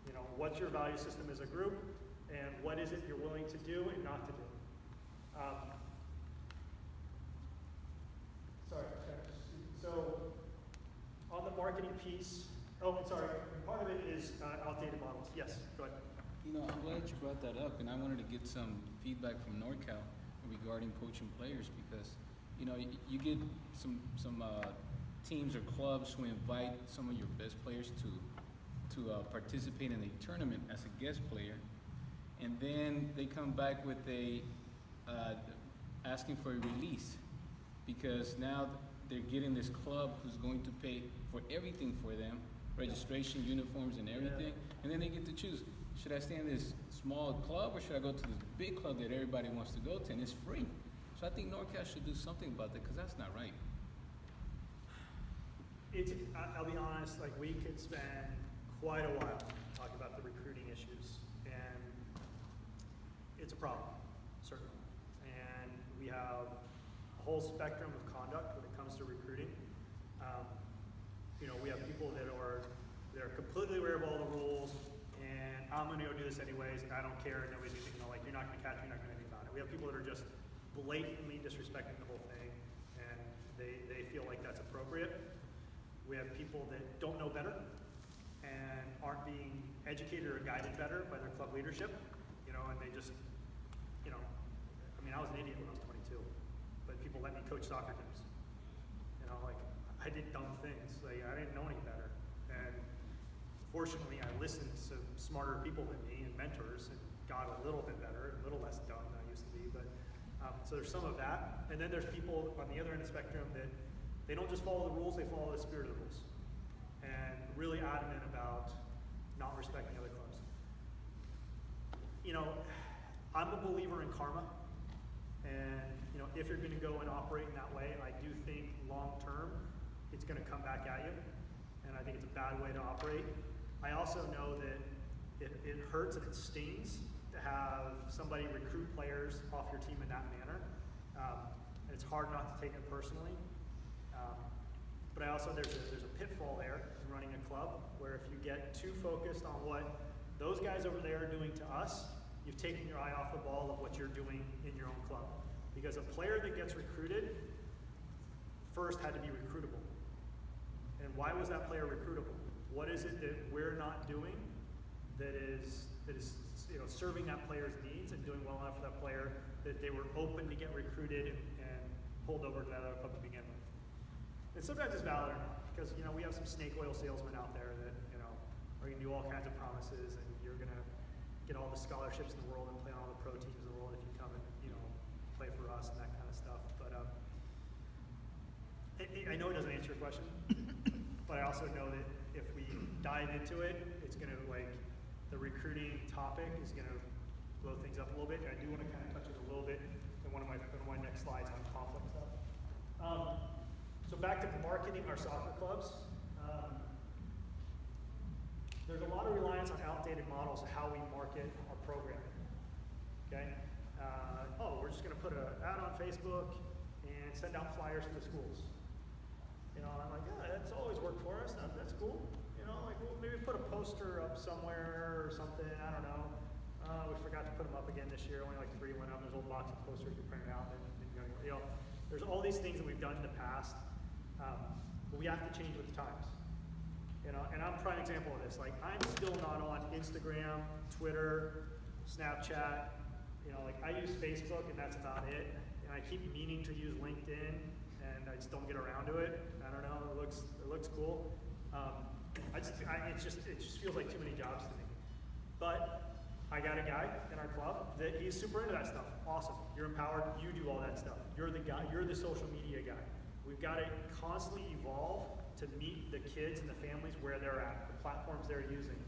A: You know, what's your value system as a group, and what is it you're willing to do and not to do. So on the marketing piece, part of it is outdated models. Yes, go ahead.
D: You know, I'm glad you brought that up, and I wanted to get some feedback from NorCal regarding poaching players, because you know, you get some teams or clubs who invite some of your best players to participate in a tournament as a guest player, and then they come back with a asking for a release, because now they're getting this club who's going to pay for everything for them, registration, uniforms, and everything, and then they get to choose, should I stay in this small club or should I go to this big club that everybody wants to go to, and it's free. So I think NorCal should do something about that, because that's not right.
A: I'll be honest, like we could spend quite a while talking about the recruiting issues, and it's a problem, certainly. And we have a whole spectrum of conduct when it comes to recruiting. You know, we have people that are completely aware of all the rules, and I'm going to go do this anyways, and I don't care, and nobody's going to, you know, like, you're not going to catch me, you're not going to do anything about it. We have people that are just blatantly disrespecting the whole thing, and they feel like that's appropriate. We have people that don't know better and aren't being educated or guided better by their club leadership, you know, and they just, you know, I mean, I was an idiot when I was 22, but people let me coach soccer teams. You know, like, I did dumb things. Like, I didn't know any better. And fortunately, I listened to smarter people than me and mentors and got a little bit better, a little less dumb than I used to be. But so there's some of that. And then there's people on the other end of the spectrum that they don't just follow the rules, they follow the spirit of the rules. And really adamant about not respecting other clubs. You know, I'm a believer in karma. And, you know, if you're going to go and operate in that way, I do think long term, it's going to come back at you. And I think it's a bad way to operate. I also know that it hurts and it stings to have somebody recruit players off your team in that manner. And it's hard not to take it personally. But I also, there's a pitfall there in running a club where if you get too focused on what those guys over there are doing to us, you've taken your eye off the ball of what you're doing in your own club. Because a player that gets recruited first had to be recruitable. And why was that player recruitable? What is it that we're not doing that is you know, serving that player's needs and doing well enough for that player that they were open to get recruited and pulled over to that other club to begin with? And sometimes it's valid or not, because you know we have some snake oil salesmen out there that you know are going to do all kinds of promises, and you're going to get all the scholarships in the world and play on all the pro teams in the world if you come and you know play for us and that kind of stuff. But I know it doesn't answer your question, but I also know that if we dive into it, it's going to the recruiting topic is going to blow things up a little bit. And I do want to kind of touch it a little bit in one of my next slides on conflict stuff. So back to marketing our soccer clubs. There's a lot of reliance on outdated models of how we market our programming. Okay? We're just going to put an ad on Facebook and send out flyers to the schools. You know, I'm like, yeah, that's always worked for us. That's cool. You know, like we'll maybe put a poster up somewhere or something. I don't know. We forgot to put them up again this year. Only like 3 went up. There's a little box of posters you print out. You know, there's all these things that we've done in the past, but we have to change with the times. You know, and I'm a prime example of this. Like, I'm still not on Instagram, Twitter, Snapchat. You know, like I use Facebook, and that's about it. And I keep meaning to use LinkedIn, and I just don't get around to it. I don't know. It looks cool. It just feels like too many jobs to me. But I got a guy in our club that he's super into that stuff. Awesome. You're empowered. You do all that stuff. You're the guy. You're the social media guy. We've got to constantly evolve to meet the kids and the families where they're at, the platforms they're using,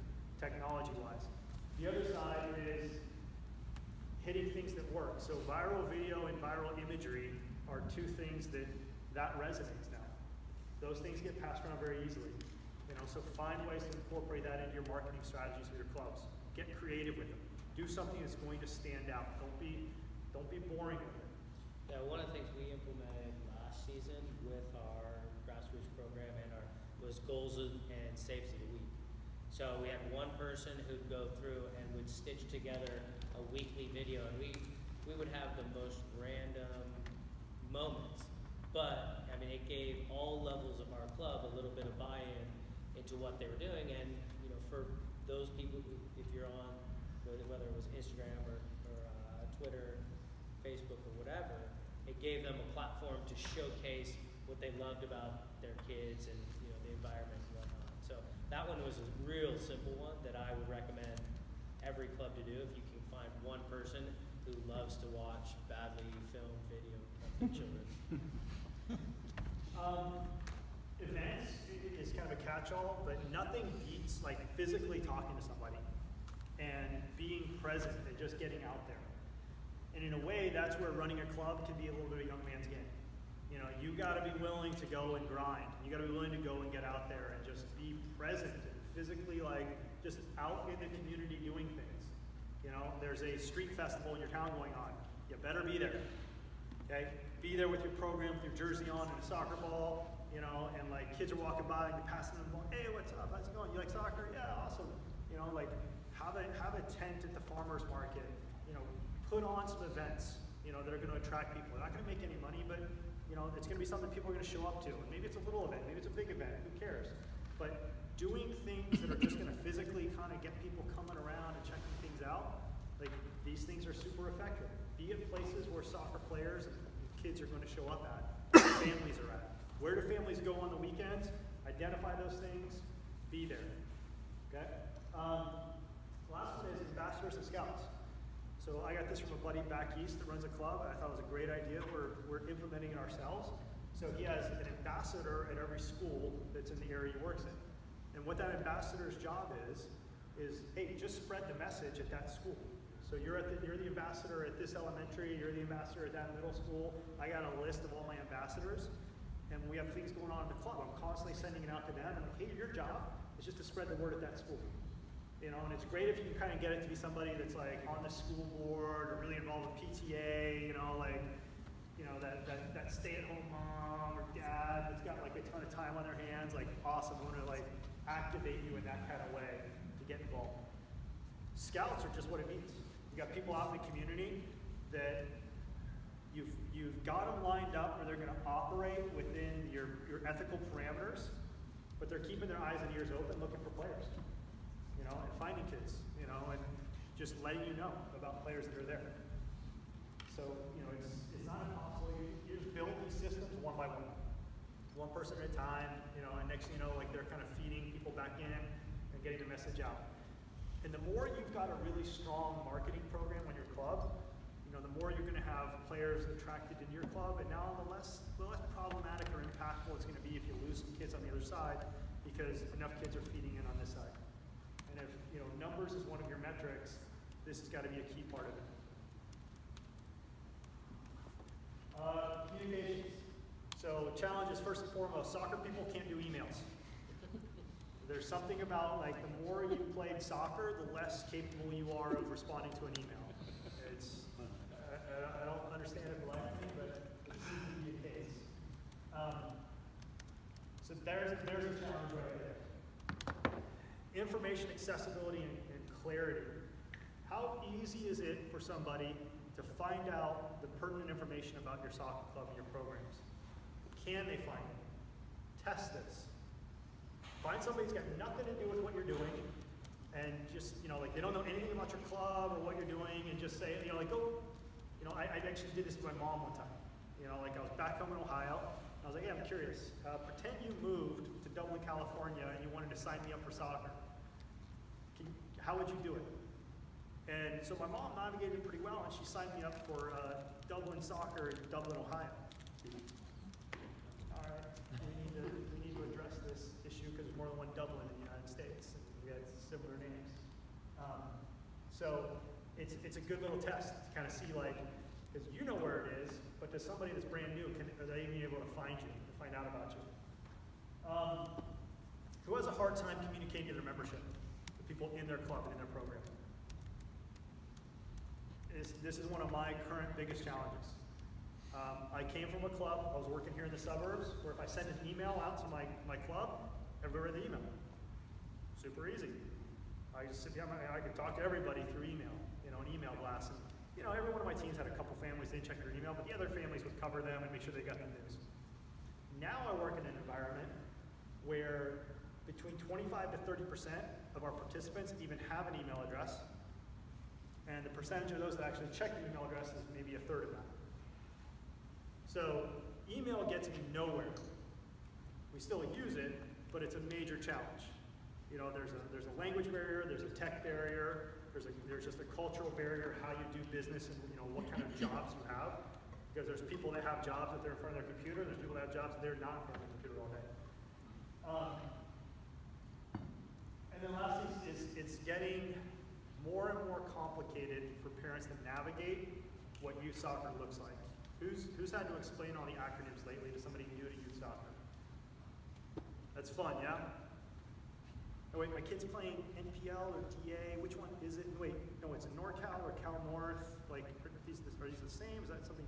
A: technology-wise. The other side is hitting things that work. So viral video and viral imagery are two things that resonates now. Those things get passed around very easily. You know, so find ways to incorporate that into your marketing strategies for your clubs. Get creative with them. Do something that's going to stand out. Don't be boring with it.
C: Yeah, one of the things we implemented last season with our grassroots program was goals and saves of the week. So we had one person who'd go through and would stitch together a weekly video, and we would have the most random moments. But I mean, it gave all levels of our club a little bit of buy-in into what they were doing, and you know, for those people, if you're on whether it was Instagram or Twitter, Facebook, or whatever, it gave them a platform to showcase what they loved about their kids and you know the environment and whatnot. So that one was a real simple one that I would recommend every club to do if you can find one person who loves to watch badly filmed video of their children.
A: Events is kind of a catch-all, but nothing beats like physically talking to somebody and being present and just getting out there. And in a way, that's where running a club can be a little bit of a young man's game. You know, you got to be willing to go and grind. You got to be willing to go and get out there and just be present and physically like just out in the community doing things. You know, there's a street festival in your town going on. You better be there. Okay? Be there with your program, with your jersey on and a soccer ball, you know, and like kids are walking by and you're passing them the ball. Hey, what's up? How's it going? You like soccer? Yeah, awesome. You know, like have a tent at the farmer's market. You know, put on some events, you know, that are going to attract people. They're not going to make any money, but you know, it's going to be something people are going to show up to. And maybe it's a little event, maybe it's a big event. Who cares? But doing things that are just going to physically kind of get people coming around and checking things out, like these things are super effective. Be at places where soccer players and kids are going to show up at, where families are at, Where do families go on the weekends? Identify those things, be there. Okay? Last one is ambassadors and scouts. So I got this from a buddy back east that runs a club. I thought it was a great idea. We're implementing it ourselves. So he has an ambassador at every school that's in the area he works in. And what that ambassador's job is hey, just spread the message at that school. So you're the ambassador at this elementary, you're the ambassador at that middle school. I got a list of all my ambassadors, and when we have things going on in the club, I'm constantly sending it out to them. I'm like, hey, your job is just to spread the word at that school. You know, and it's great if you can kind of get it to be somebody that's like on the school board or really involved with PTA, that stay-at-home mom or dad that's got like a ton of time on their hands, like awesome, I want to like activate you in that kind of way to get involved. Scouts are just what it means. You got people out in the community that you've got them lined up where they're going to operate within your ethical parameters, but they're keeping their eyes and ears open looking for players. And finding kids, and just letting you know about players that are there. So, it's not impossible. You just build these systems one by one person at a time, and next thing you know, like they're kind of feeding people back in and getting the message out. And the more you've got a really strong marketing program on your club, the more you're going to have players attracted in your club, and now the less problematic or impactful it's going to be if you lose some kids on the other side, because enough kids are feeding in on this side. And if numbers is one of your metrics, this has got to be a key part of it. Communications. So challenges first and foremost, soccer people can't do emails. There's something about like the more you played soccer, the less capable you are of responding to an email. I don't understand it blindly, but it seems to be the case. So there's a challenge right there. Information accessibility and clarity. How easy is it for somebody to find out the pertinent information about your soccer club and your programs? Can they find it? Test this. Find somebody who's got nothing to do with what you're doing, and just, they don't know anything about your club or what you're doing, and just say, go. I actually did this with my mom one time. I was back home in Ohio. I was like, yeah, I'm curious. Pretend you moved to Dublin, California, and you wanted to sign me up for soccer. How would you do it? And so my mom navigated pretty well, and she signed me up for Dublin soccer in Dublin, Ohio. All right, we need to address this issue because there's more than one Dublin in the United States, and we had similar names. So it's a good little test to kind of see, because you know where it is, but to somebody that's brand new, are they even able to find you, to find out about you? Who has a hard time communicating to their membership, the people in their club and in their program? This is one of my current biggest challenges. I came from a club, I was working here in the suburbs, where if I sent an email out to my club, everybody read the email. Super easy. I just sit down, I could talk to everybody through email, an email blast. And, every one of my teams had a couple families, they check their email, but the other families would cover them and make sure they got the news. Now I work in an environment where between 25 to 30% of our participants even have an email address, and the percentage of those that actually check the email address is maybe a third of that. So email gets me nowhere. We still use it, but it's a major challenge. There's a language barrier, there's a tech barrier, there's just a cultural barrier, how you do business and what kind of jobs you have. Because there's people that have jobs that they're in front of their computer, and there's people that have jobs that they're not in front of their computer all day. And then lastly, it's getting more and more complicated for parents to navigate what youth soccer looks like. Who's had to explain all the acronyms lately to somebody new to youth soccer? That's fun, yeah? Oh wait, my kid's playing NPL or DA, which one is it? Wait, no, it's a NorCal or Cal North. Like, are these the same? Is that something,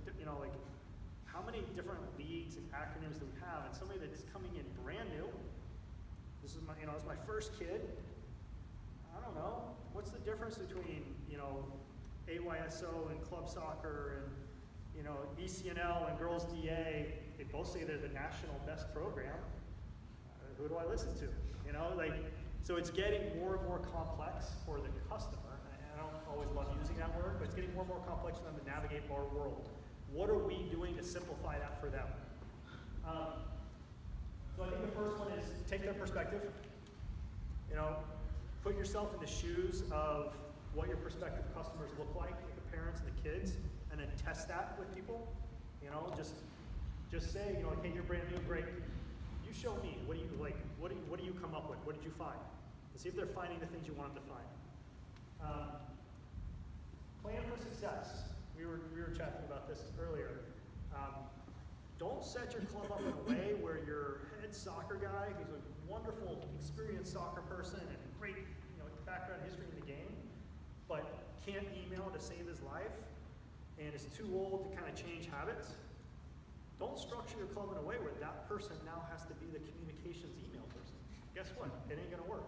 A: how many different leagues and acronyms do we have? And somebody that's coming in brand new, this is it's my first kid. I don't know, what's the difference between, AYSO and club soccer and, ECNL and girls DA? They both say they're the national best program. Who do I listen to? So it's getting more and more complex for the customer. And I don't always love using that word, but it's getting more and more complex for them to navigate our world. What are we doing to simplify that for them? So I think the first one is take their perspective. You know, put yourself in the shoes of what your prospective customers look like, the parents and the kids, and then test that with people. You know, just say, you know, hey, you're brand new, great. You show me. What do you like? What do you come up with? What did you find? And see if they're finding the things you want them to find. Plan for success. We were chatting about this earlier. Don't set your club up in a way where your head soccer guy, who's a wonderful, experienced soccer person and great, you know, background history in the game, but can't email to save his life and is too old to kind of change habits. Don't structure your club in a way where that person now has to be the communications email person. Guess what? It ain't gonna work.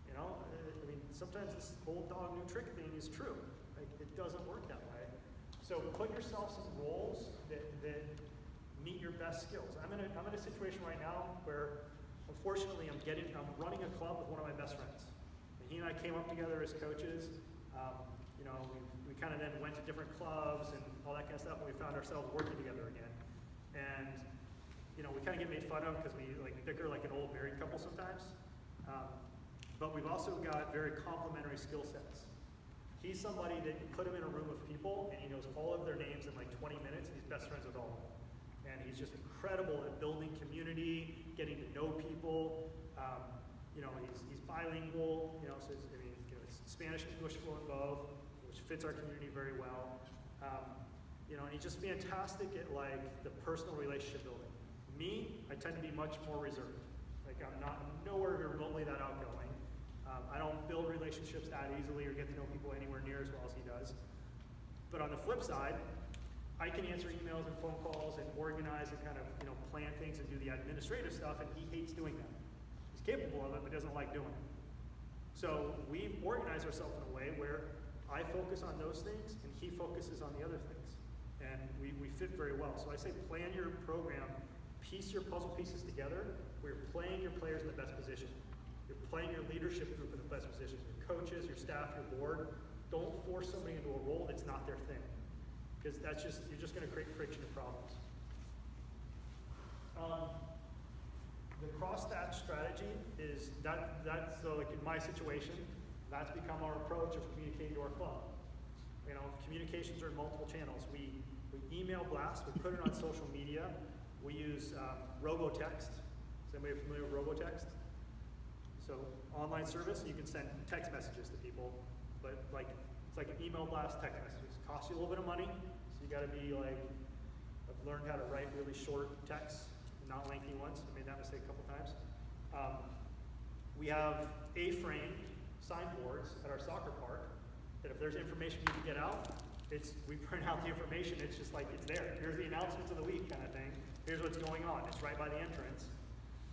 A: You know, I mean, sometimes this old dog, new trick thing is true. Like, it doesn't work that way. So put yourself in roles that meet your best skills. I'm in a situation right now where, unfortunately, I'm running a club with one of my best friends. And he and I came up together as coaches. You know, we kind of then went to different clubs and all that kind of stuff, and we found ourselves working together again. And you know, we kind of get made fun of because we like bicker like an old married couple sometimes. But we've also got very complementary skill sets. He's somebody that you put him in a room of people and he knows all of their names in like 20 minutes, and he's best friends with all of them. And he's just incredible at building community, getting to know people. You know, he's bilingual, you know, so I mean, you know, it's Spanish and English fluent both, which fits our community very well. You know, and he's just fantastic at like the personal relationship building. Me, I tend to be much more reserved. Like I'm nowhere remotely that outgoing. I don't build relationships that easily or get to know people anywhere near as well as he does. But on the flip side, I can answer emails and phone calls and organize and kind of, you know, plan things and do the administrative stuff, and he hates doing that. He's capable of it, but doesn't like doing it. So we've organized ourselves in a way where I focus on those things and he focuses on the other things. And we fit very well. So I say plan your program, piece your puzzle pieces together, where you're playing your players in the best position. You're playing your leadership group in the best position. Your coaches, your staff, your board. Don't force somebody into a role that's not their thing. Because you're just going to create friction and problems. The cross-stat strategy is that's so like in my situation, that's become our approach of communicating to our club. You know, communications are in multiple channels. We email blast, we put it on social media, we use robotext. Is anybody familiar with robotext? So online service, you can send text messages to people, but like it's like an email blast text messages. Costs you a little bit of money, so you got to be like, I've learned how to write really short texts, not lengthy ones. I made that mistake a couple times. We have A-frame signboards at our soccer park that if there's information you can get out, we print out the information. It's just like it's there. Here's the announcements of the week kind of thing. Here's what's going on. It's right by the entrance.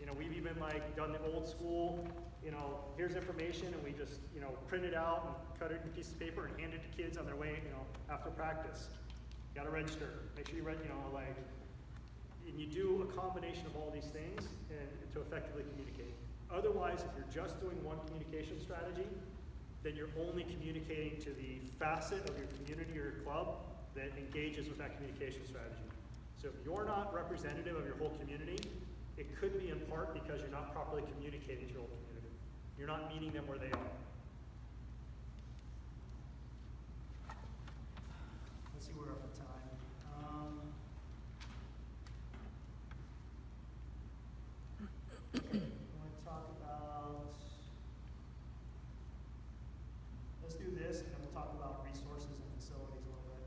A: You know, we've even like done the old school, you know, here's information, and we just, you know, print it out and cut it in a piece of paper and hand it to kids on their way, you know, after practice. You gotta register. Make sure you read, you know, like, and you do a combination of all these things and to effectively communicate. Otherwise, if you're just doing one communication strategy, then you're only communicating to the facet of your community or your club that engages with that communication strategy. So if you're not representative of your whole community, it could be in part because you're not properly communicating to your whole community. You're not meeting them where they are. Let's see where we're up at time. Okay, I want to talk about, let's do this, and then we'll talk about resources and facilities a little bit.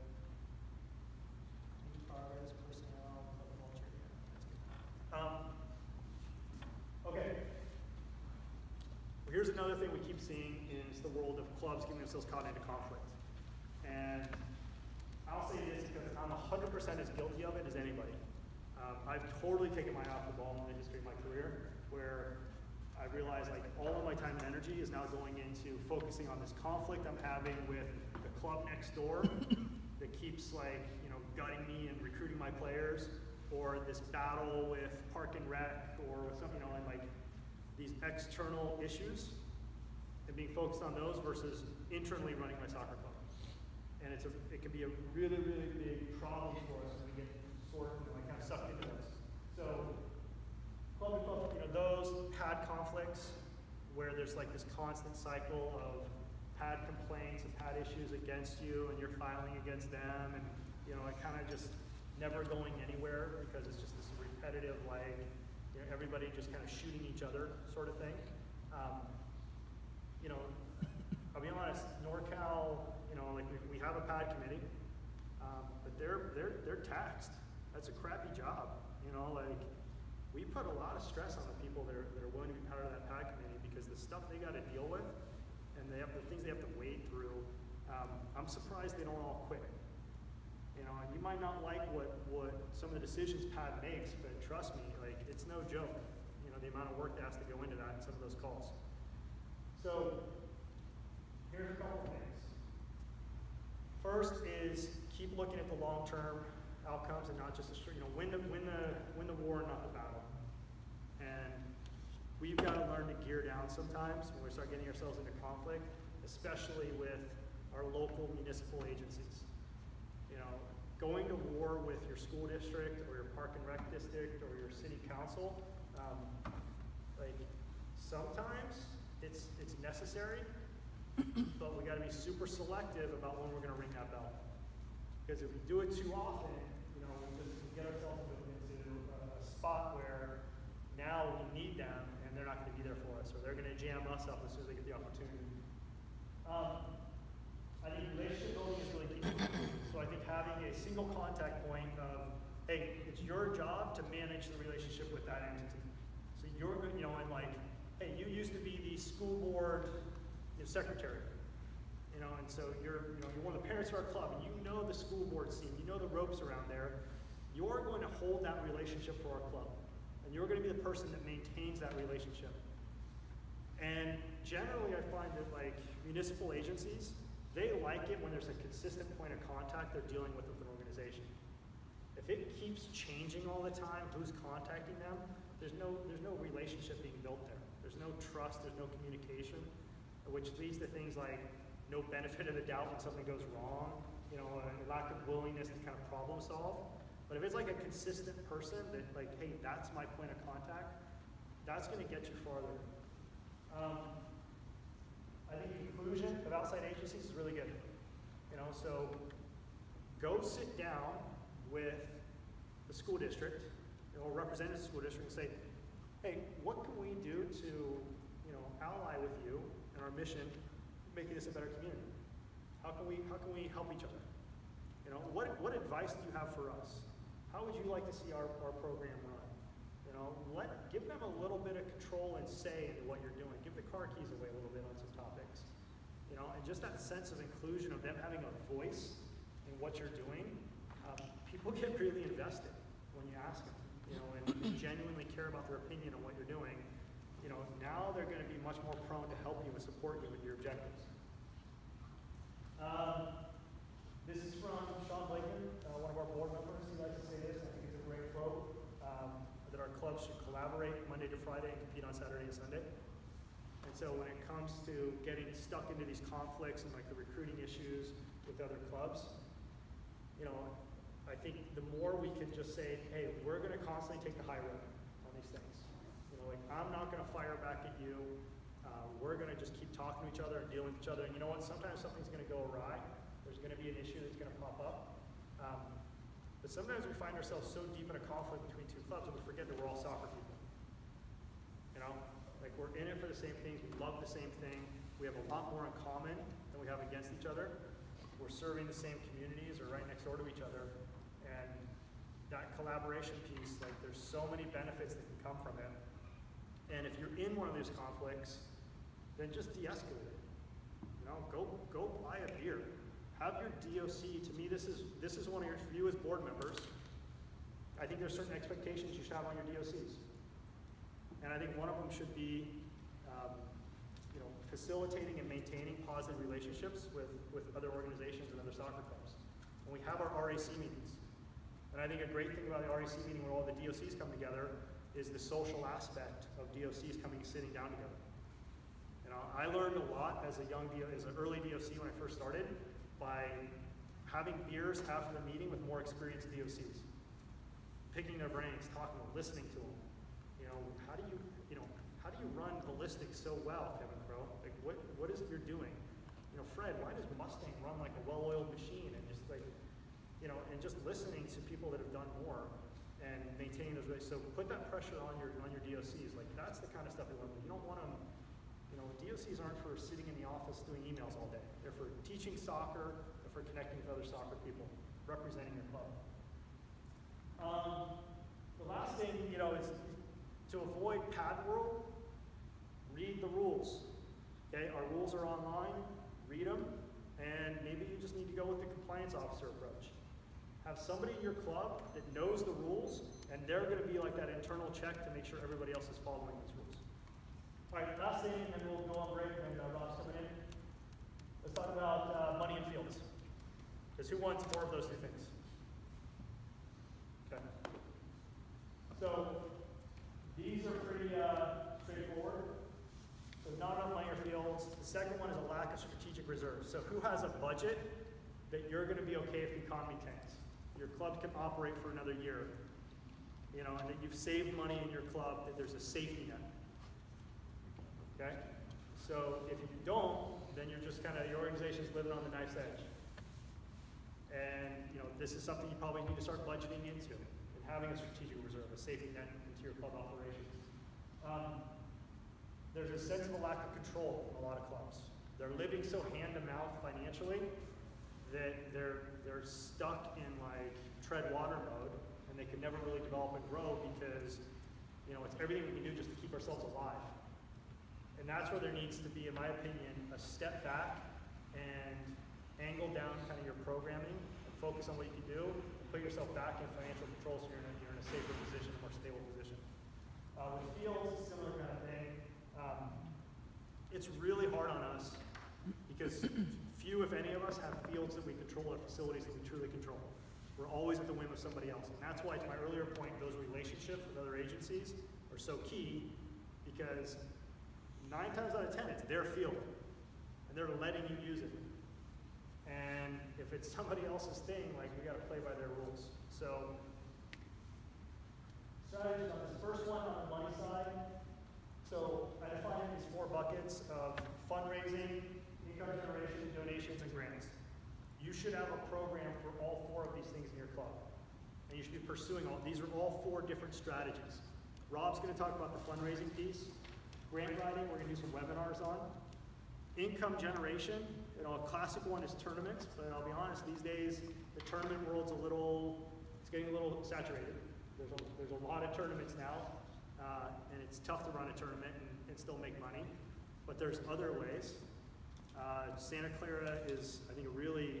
A: Any progress, personnel, club culture, yeah. Okay. Well, here's another thing we keep seeing is the world of clubs getting themselves caught into conflict. And I'll say this because I'm 100% as guilty of it as anybody. I've totally taken my eye off the ball in the history of my career, where I realized like all of my time and energy is now going into focusing on this conflict I'm having with the club next door that keeps like, you know, gutting me and recruiting my players, or this battle with Park and Rec, or with something, you know, and like these external issues, and being focused on those versus internally running my soccer club. And it can be a really, really big problem for us when we get sort of like kind of sucked into this. So public health, those pad conflicts where there's like this constant cycle of pad complaints and pad issues against you, and you're filing against them, and it kind of just never going anywhere because it's just this repetitive, like, everybody just kind of shooting each other sort of thing. I'll be honest, NorCal, like we have a pad committee, but they're taxed. That's a crappy job. Like, we put a lot of stress on the people that are willing to be part of that pad committee because the stuff they got to deal with and the things they have to wade through. I'm surprised they don't all quit. And you might not like what some of the decisions pad makes, but trust me, like, it's no joke. The amount of work that has to go into that in some of those calls. So here's a couple things. First is keep looking at the long-term outcomes and not just the win the war, not the battle. And we've got to learn to gear down sometimes when we start getting ourselves into conflict, especially with our local municipal agencies. Going to war with your school district or your park and rec district or your city council, like, sometimes it's necessary, but we got to be super selective about when we're going to ring that bell. Because if we do it too often, we get ourselves into a spot where now we need them and they're not going to be there for us, or they're going to jam us up as soon as they get the opportunity. I think relationship building is really key. So I think having a single contact point of, hey, it's your job to manage the relationship with that entity. So you're good, and like, hey, you used to be the school board secretary, and so you're one of the parents of our club, and you know the school board scene, you know the ropes around there. You're going to hold that relationship for our club, and you're going to be the person that maintains that relationship. And generally, I find that, like, municipal agencies, they like it when there's a consistent point of contact they're dealing with an organization. If it keeps changing all the time, who's contacting them, there's no relationship being built there. There's no trust, there's no communication, which leads to things like no benefit of the doubt when something goes wrong, a lack of willingness to kind of problem solve. But if it's like a consistent person that, like, hey, that's my point of contact, that's going to get you farther. I think inclusion of outside agencies is really good. So go sit down with the school district, or representatives of the school district, and say, hey, what can we do to, ally with you in our mission, making this a better community? How can we help each other? What advice do you have for us? How would you like to see our program run? Give them a little bit of control and say into what you're doing. Give the car keys away a little bit on some topics. And just that sense of inclusion, of them having a voice in what you're doing. People get really invested when you ask them, and genuinely care about their opinion on what you're doing. Now they're going to be much more prone to help you and support you with your objectives. This is from Sean Blakeman, one of our board members. He likes to say this. I think it's a great quote. That our clubs should collaborate Monday to Friday and compete on Saturday and Sunday. And so when it comes to getting stuck into these conflicts and like the recruiting issues with other clubs, I think the more we can just say, hey, we're going to constantly take the high road on these things. Like, I'm not going to fire back at you. We're going to just keep talking to each other and dealing with each other. And you know what? Sometimes something's going to go awry. There's going to be an issue that's going to pop up. But sometimes we find ourselves so deep in a conflict between two clubs that we forget that we're all soccer people. Like, we're in it for the same things. We love the same thing. We have a lot more in common than we have against each other. We're serving the same communities or right next door to each other. And that collaboration piece, like, there's so many benefits that can come from it. And if you're in one of those conflicts, then just de-escalate it. Go buy a beer. Have your DOC. To me, this is one of you as board members. I think there's certain expectations you should have on your DOCs, and I think one of them should be, facilitating and maintaining positive relationships with other organizations and other soccer clubs. And we have our RAC meetings, and I think a great thing about the RAC meeting where all the DOCs come together is the social aspect of DOCs sitting down together. I learned a lot as an early DOC when I first started by having beers after the meeting with more experienced DOCs, picking their brains, talking to them, listening to them. how do you run ballistics so well, Kevin Crow? Like, what is it you're doing? Fred, why does Mustang run like a well-oiled machine? And just like, and just listening to people that have done more and maintaining those races. So put that pressure on your DOCs. Like, that's the kind of stuff we want. You don't want them, DOCs aren't for sitting in the office doing emails all day. They're for teaching soccer, they're for connecting with other soccer people, representing your club. The last thing, is to avoid pad world, read the rules. Okay, our rules are online, read them, and maybe you just need to go with the compliance officer approach. Have somebody in your club that knows the rules, and they're going to be like that internal check to make sure everybody else is following these rules. All right, last thing, and then we'll go on break, and Rob's coming in. Let's talk about money and fields. Because who wants more of those two things? Okay. So these are pretty straightforward. So not enough money or fields. The second one is a lack of strategic reserves. So who has a budget that you're going to be okay if the economy tanks? Your club can operate for another year. And that you've saved money in your club, that there's a safety net. Okay? So if you don't, then you're just your organization's living on the knife's edge. And, this is something you probably need to start budgeting into and having a strategic reserve, a safety net into your club operations. There's a sense of a lack of control in a lot of clubs. They're living so hand-to-mouth financially that they're stuck in tread water mode, and they can never really develop and grow because, it's everything we can do just to keep ourselves alive. And that's where there needs to be, in my opinion, a step back and angle down your programming and focus on what you can do, and put yourself back in financial control so you're in a safer position, a more stable position. With fields, similar kind of thing. It's really hard on us because few, if any of us, have fields that we control or facilities that we truly control. We're always at the whim of somebody else. And that's why, to my earlier point, those relationships with other agencies are so key, because 9 times out of 10, it's their field, and they're letting you use it. And if it's somebody else's thing, we got to play by their rules. So, strategies on this first one on the money side. So, I define these 4 buckets of fundraising, income generation, donations, and grants. You should have a program for all 4 of these things in your club. And you should be pursuing all. These are all 4 different strategies. Rob's going to talk about the fundraising piece. Grant writing, we're going to do some webinars on. Income generation, a classic one is tournaments, but I'll be honest, these days, the tournament world's it's getting a little saturated. There's a lot of tournaments now, and it's tough to run a tournament and still make money, but there's other ways. Santa Clara is, I think, a really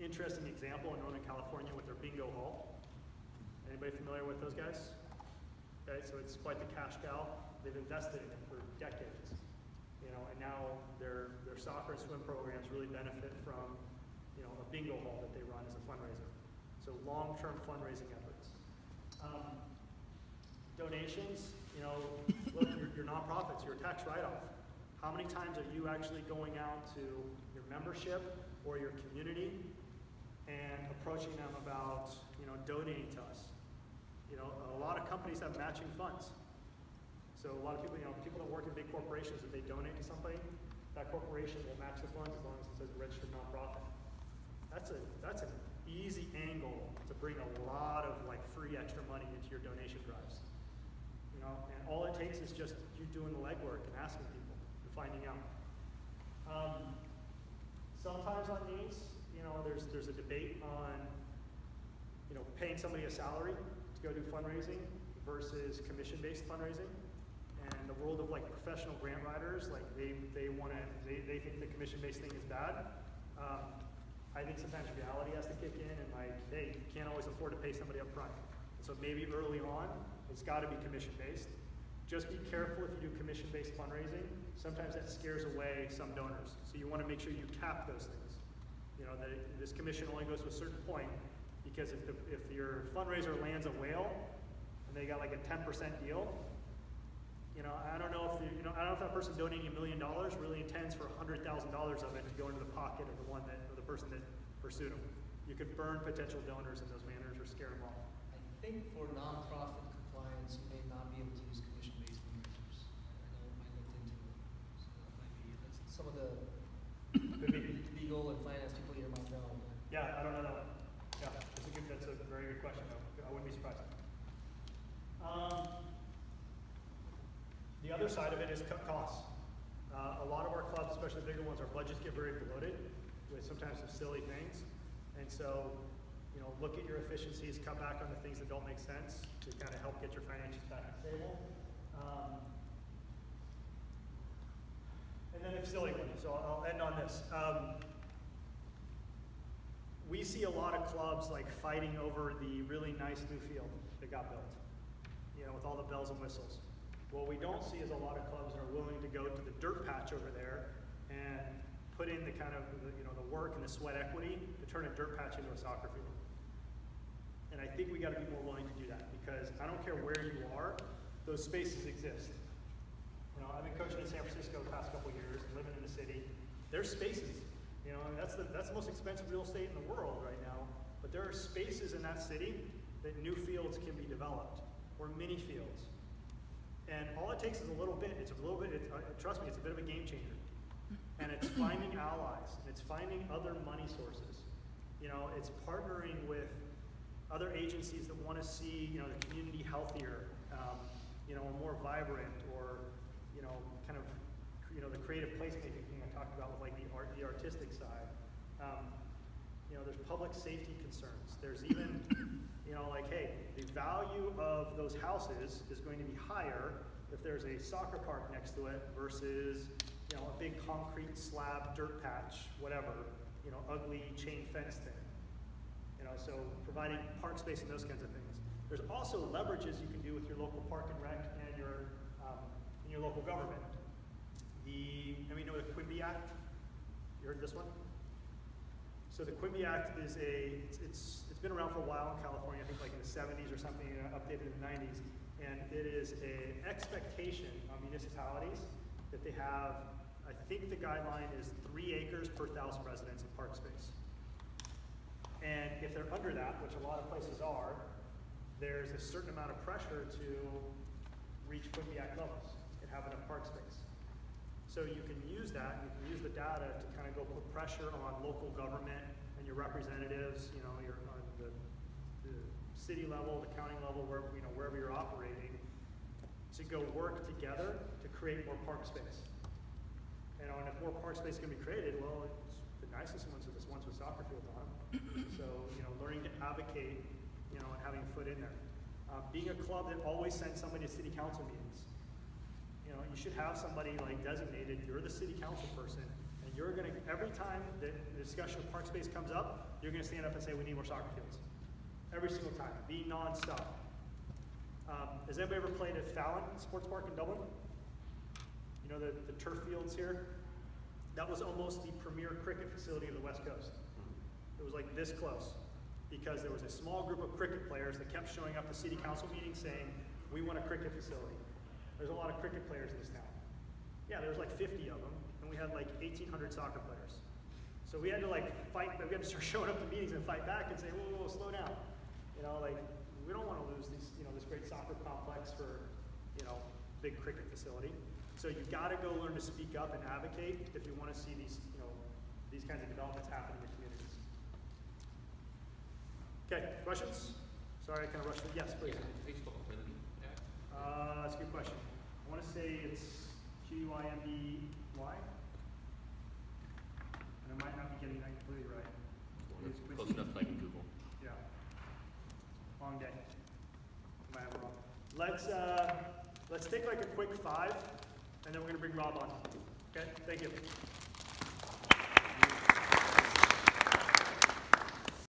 A: interesting example in Northern California with their bingo hall. Anybody familiar with those guys? Okay, so it's quite the cash cow. They've invested in it for decades, and now their soccer and swim programs really benefit from, a bingo hall that they run as a fundraiser. So long-term fundraising efforts. Donations, look, your nonprofits, your tax write-off. How many times are you actually going out to your membership or your community and approaching them about, donating to us? A lot of companies have matching funds. So a lot of people, people that work in big corporations, if they donate to somebody, that corporation will match the funds as long as it says registered nonprofit. That's an easy angle to bring a lot of free extra money into your donation drives. And all it takes is just you doing the legwork and asking people and finding out. Sometimes on these, there's a debate on, paying somebody a salary to go do fundraising versus commission-based fundraising. And the world of professional grant writers, they think the commission-based thing is bad. I think sometimes reality has to kick in, and hey, you can't always afford to pay somebody up front. So maybe early on, it's got to be commission-based. Just be careful if you do commission-based fundraising. Sometimes that scares away some donors. So you want to make sure you cap those things. That this commission only goes to a certain point, because if your fundraiser lands a whale and they got a 10% deal, I don't know if that person donating $1 million really intends for $100,000 of it to go into the pocket of the person that pursued them. You could burn potential donors in those manners or scare them off.
E: I think for nonprofit compliance, you may not be able to use commission some of the
A: Could be.
E: legal and finance people here might know.
A: Yeah, I don't know that one. Yeah, that's a very good question though. I wouldn't be surprised. The other side of it is cut costs. A lot of our clubs, especially the bigger ones, our budgets get very bloated with sometimes some silly things. And so, you know, look at your efficiencies, cut back on the things that don't make sense to kind of help get your finances back stable. And then the facility one, so I'll end on this. We see a lot of clubs like fighting over the really nice new field that got built, you know, with all the bells and whistles. What we don't see is a lot of clubs that are willing to go to the dirt patch over there and put in the kind of, you know, the work and the sweat equity to turn a dirt patch into a soccer field. And I think we got to be more willing to do that because I don't care where you are, those spaces exist. You know, I've been coaching in San Francisco the past couple of years, living in the city. There's spaces, you know, and that's the most expensive real estate in the world right now. But there are spaces in that city that new fields can be developed, or mini fields. And all it takes is a little bit. It's a little bit. Trust me, it's a bit of a game changer. And it's finding allies. And it's finding other money sources. You know, it's partnering with other agencies that want to see, you know, the community healthier, you know, more vibrant, or, you know, kind of, you know, the creative placemaking thing I talked about with like the artistic side. You know, there's public safety concerns. There's even, you know, like, hey, the value of those houses is going to be higher if there's a soccer park next to it versus, you know, a big concrete slab, dirt patch, whatever, you know, ugly chain fence thing. You know, so providing park space and those kinds of things. There's also leverages you can do with your local park and rec and your local government. You know the Quimby Act? You heard this one? So the Quimby Act is it's been around for a while in California, I think like in the 70s or something, updated in the 90s. And it is an expectation on municipalities that they have, I think the guideline is 3 acres per 1,000 residents in park space. And if they're under that, which a lot of places are, there's a certain amount of pressure to reach Quimby Act levels and have enough park space. So you can use that, you can use the data to kind of go put pressure on local government and your representatives, you know, your on the city level, the county level, wherever, you know, wherever you're operating, to go work together to create more park space. You know, and if more park space can be created, well, it's the nicest ones are the ones with soccer fields on them. So, you know, learning to advocate, you know, and having a foot in there. Being a club that always sends somebody to city council meetings. You know, you should have somebody like designated, you're the city council person, and you're gonna, every time the discussion of park space comes up, you're gonna stand up and say, we need more soccer fields. Every single time, be non-stop. Has anybody ever played at Fallon Sports Park in Dublin? You know the turf fields here? That was almost the premier cricket facility of the West Coast. It was like this close, because there was a small group of cricket players that kept showing up to city council meetings saying, we want a cricket facility. There's a lot of cricket players in this town. Yeah, there was like 50 of them, and we had like 1,800 soccer players. So we had to like fight, we had to start showing up to meetings and fight back and say, whoa, slow down. You know, like, we don't want to lose these, you know, this great soccer complex for, you know, big cricket facility. So you've got to go learn to speak up and advocate if you want to see these, you know, these kinds of developments happen in your communities. Okay, questions? Sorry, I kind of rushed it. Yes, please. That's a good question. I want to say it's QIMBY, and I might not be getting that completely right.
G: Close enough like in Google.
A: Yeah. Long day. Might have it wrong. Let's take like a quick 5, and then we're going to bring Rob on. Okay, thank you.